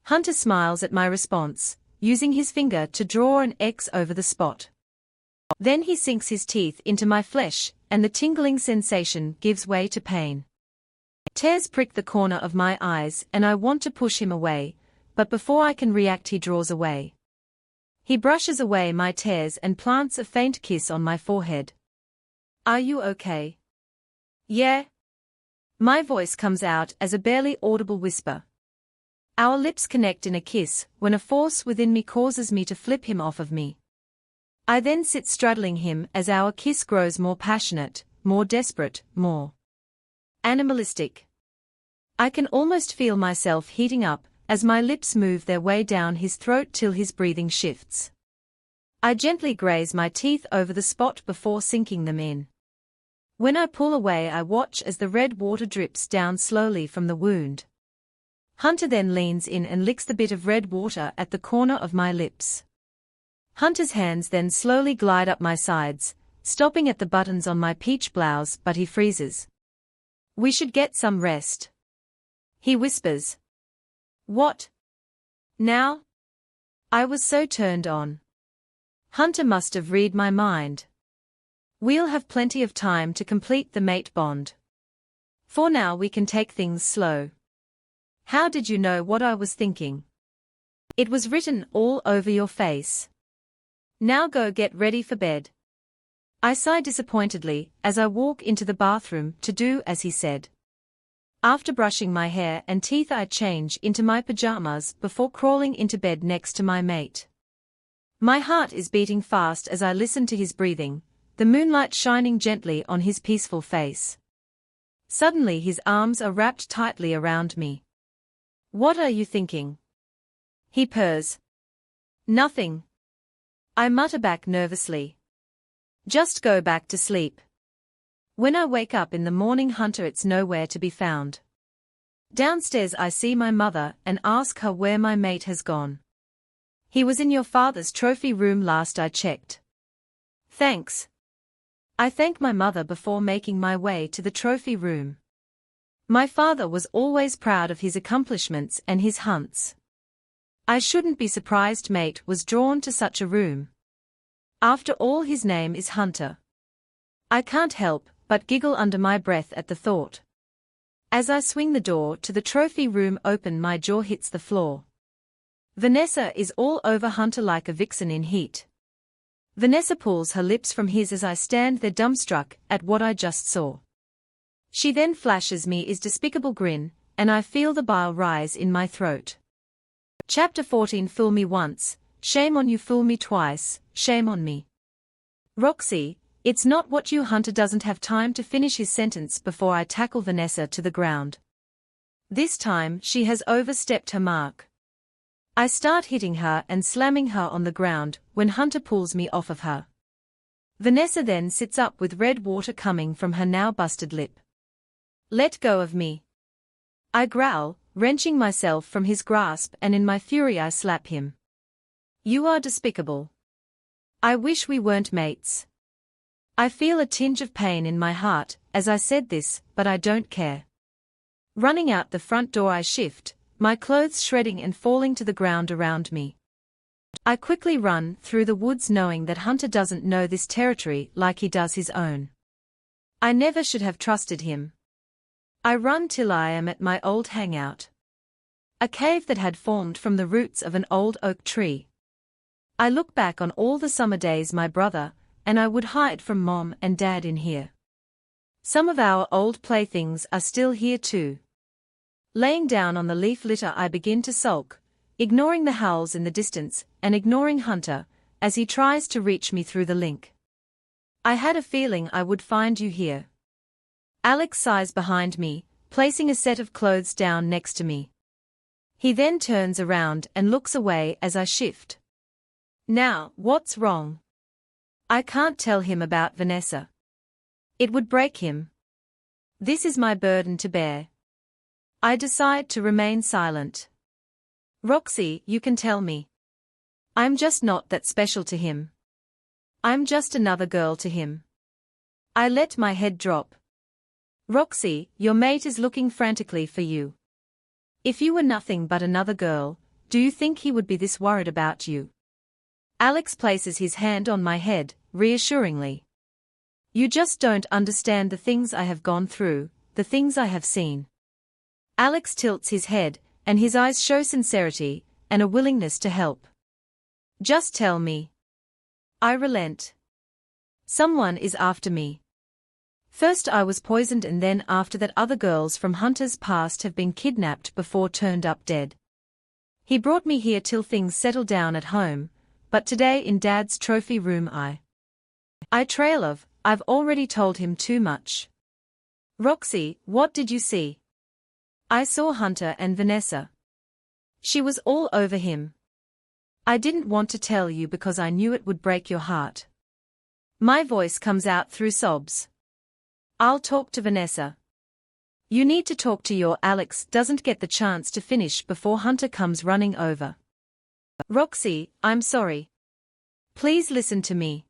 Hunter smiles at my response, using his finger to draw an X over the spot. Then he sinks his teeth into my flesh, and the tingling sensation gives way to pain. Tears prick the corner of my eyes and I want to push him away, but before I can react he draws away. He brushes away my tears and plants a faint kiss on my forehead. Are you okay? Yeah. My voice comes out as a barely audible whisper. Our lips connect in a kiss when a force within me causes me to flip him off of me. I then sit straddling him as our kiss grows more passionate, more desperate, more animalistic. I can almost feel myself heating up as my lips move their way down his throat till his breathing shifts. I gently graze my teeth over the spot before sinking them in. When I pull away I watch as the red water drips down slowly from the wound. Hunter then leans in and licks the bit of red water at the corner of my lips. Hunter's hands then slowly glide up my sides, stopping at the buttons on my peach blouse but he freezes. We should get some rest. He whispers. What? Now? I was so turned on. Hunter must have read my mind. We'll have plenty of time to complete the mate bond. For now we can take things slow. How did you know what I was thinking? It was written all over your face. Now go get ready for bed. I sigh disappointedly as I walk into the bathroom to do as he said. After brushing my hair and teeth I change into my pajamas before crawling into bed next to my mate. My heart is beating fast as I listen to his breathing, the moonlight shining gently on his peaceful face. Suddenly his arms are wrapped tightly around me. What are you thinking? He purrs. Nothing. I mutter back nervously. Just go back to sleep. When I wake up in the morning Hunter it's nowhere to be found. Downstairs I see my mother and ask her where my mate has gone. He was in your father's trophy room last I checked. Thanks. I thank my mother before making my way to the trophy room. My father was always proud of his accomplishments and his hunts. I shouldn't be surprised mate was drawn to such a room. After all his name is Hunter. I can't help but giggle under my breath at the thought. As I swing the door to the trophy room open my jaw hits the floor. Vanessa is all over Hunter like a vixen in heat. Vanessa pulls her lips from his as I stand there dumbstruck at what I just saw. She then flashes me his despicable grin, and I feel the bile rise in my throat. Chapter 14 Fool me once, shame on you fool me twice, shame on me. Roxy, it's not what you Hunter doesn't have time to finish his sentence before I tackle Vanessa to the ground. This time she has overstepped her mark. I start hitting her and slamming her on the ground when Hunter pulls me off of her. Vanessa then sits up with red water coming from her now busted lip. Let go of me. I growl, wrenching myself from his grasp and in my fury I slap him. You are despicable. I wish we weren't mates. I feel a tinge of pain in my heart as I said this, but I don't care. Running out the front door I shift, my clothes shredding and falling to the ground around me. I quickly run through the woods knowing that Hunter doesn't know this territory like he does his own. I never should have trusted him. I run till I am at my old hangout. A cave that had formed from the roots of an old oak tree. I look back on all the summer days my brother and I would hide from Mom and Dad in here. Some of our old playthings are still here too. Laying down on the leaf litter I begin to sulk, ignoring the howls in the distance and ignoring Hunter as he tries to reach me through the link. I had a feeling I would find you here. Alex sighs behind me, placing a set of clothes down next to me. He then turns around and looks away as I shift. Now, what's wrong? I can't tell him about Vanessa. It would break him. This is my burden to bear. I decide to remain silent. Roxy, you can tell me. I'm just not that special to him. I'm just another girl to him. I let my head drop. Roxy, your mate is looking frantically for you. If you were nothing but another girl, do you think he would be this worried about you? Alex places his hand on my head, reassuringly. You just don't understand the things I have gone through, the things I have seen. Alex tilts his head, and his eyes show sincerity and a willingness to help. Just tell me. I relent. Someone is after me. First I was poisoned and then after that other girls from Hunter's past have been kidnapped before turned up dead. He brought me here till things settle down at home, but today in Dad's trophy room I've already told him too much. Roxy, what did you see? I saw Hunter and Vanessa. She was all over him. I didn't want to tell you because I knew it would break your heart. My voice comes out through sobs. I'll talk to Vanessa. You need to talk to your Alex doesn't get the chance to finish before Hunter comes running over. Roxy, I'm sorry. Please listen to me.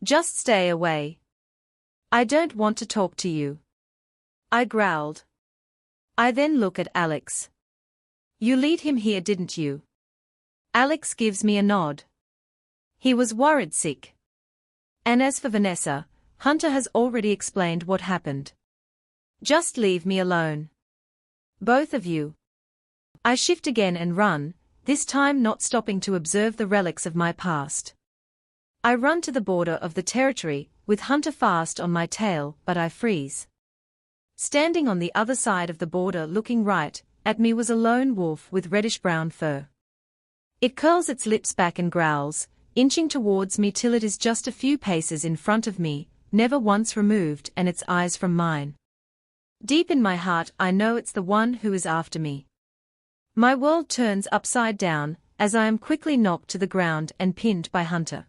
Just stay away. I don't want to talk to you. I growled. I then look at Alex. You lead him here, didn't you? Alex gives me a nod. He was worried sick. And as for Vanessa, Hunter has already explained what happened. Just leave me alone. Both of you. I shift again and run, this time not stopping to observe the relics of my past. I run to the border of the territory, with Hunter fast on my tail, but I freeze. Standing on the other side of the border looking right at me was a lone wolf with reddish-brown fur. It curls its lips back and growls, inching towards me till it is just a few paces in front of me, never once removed and its eyes from mine. Deep in my heart I know it's the one who is after me. My world turns upside down, as I am quickly knocked to the ground and pinned by Hunter.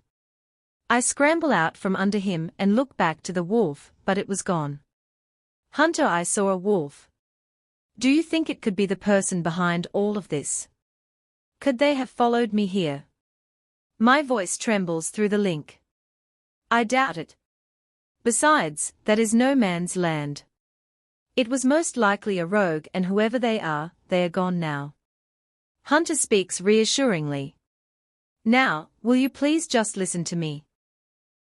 I scramble out from under him and look back to the wolf, but it was gone. Hunter, I saw a wolf. Do you think it could be the person behind all of this? Could they have followed me here? My voice trembles through the link. I doubt it. Besides, that is no man's land. It was most likely a rogue, and whoever they are gone now. Hunter speaks reassuringly. Now, will you please just listen to me?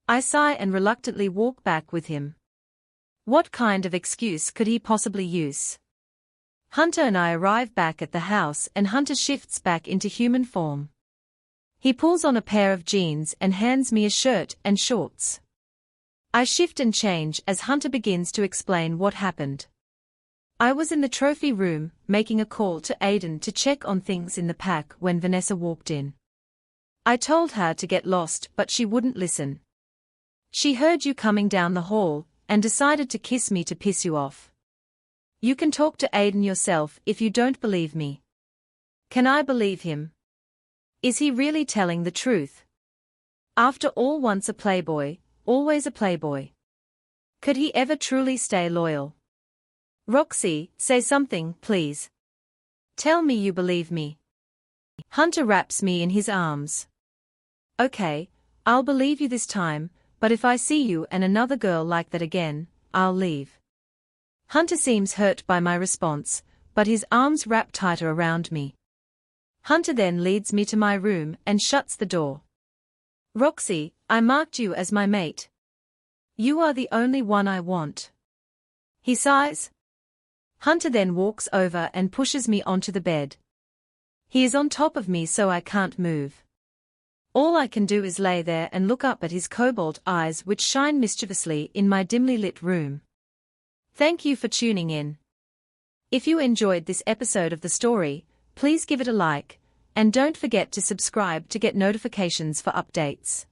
I sigh and reluctantly walk back with him. What kind of excuse could he possibly use? Hunter and I arrive back at the house and Hunter shifts back into human form. He pulls on a pair of jeans and hands me a shirt and shorts. I shift and change as Hunter begins to explain what happened. I was in the trophy room, making a call to Aiden to check on things in the pack when Vanessa walked in. I told her to get lost, but she wouldn't listen. She heard you coming down the hall, and decided to kiss me to piss you off. You can talk to Aiden yourself if you don't believe me. Can I believe him? Is he really telling the truth? After all, once a playboy, always a playboy. Could he ever truly stay loyal? Roxy, say something, please. Tell me you believe me. Hunter wraps me in his arms. Okay, I'll believe you this time, but if I see you and another girl like that again, I'll leave. Hunter seems hurt by my response, but his arms wrap tighter around me. Hunter then leads me to my room and shuts the door. Roxy, I marked you as my mate. You are the only one I want. He sighs. Hunter then walks over and pushes me onto the bed. He is on top of me so I can't move. All I can do is lay there and look up at his cobalt eyes which shine mischievously in my dimly lit room. Thank you for tuning in. If you enjoyed this episode of the story, please give it a like, and don't forget to subscribe to get notifications for updates.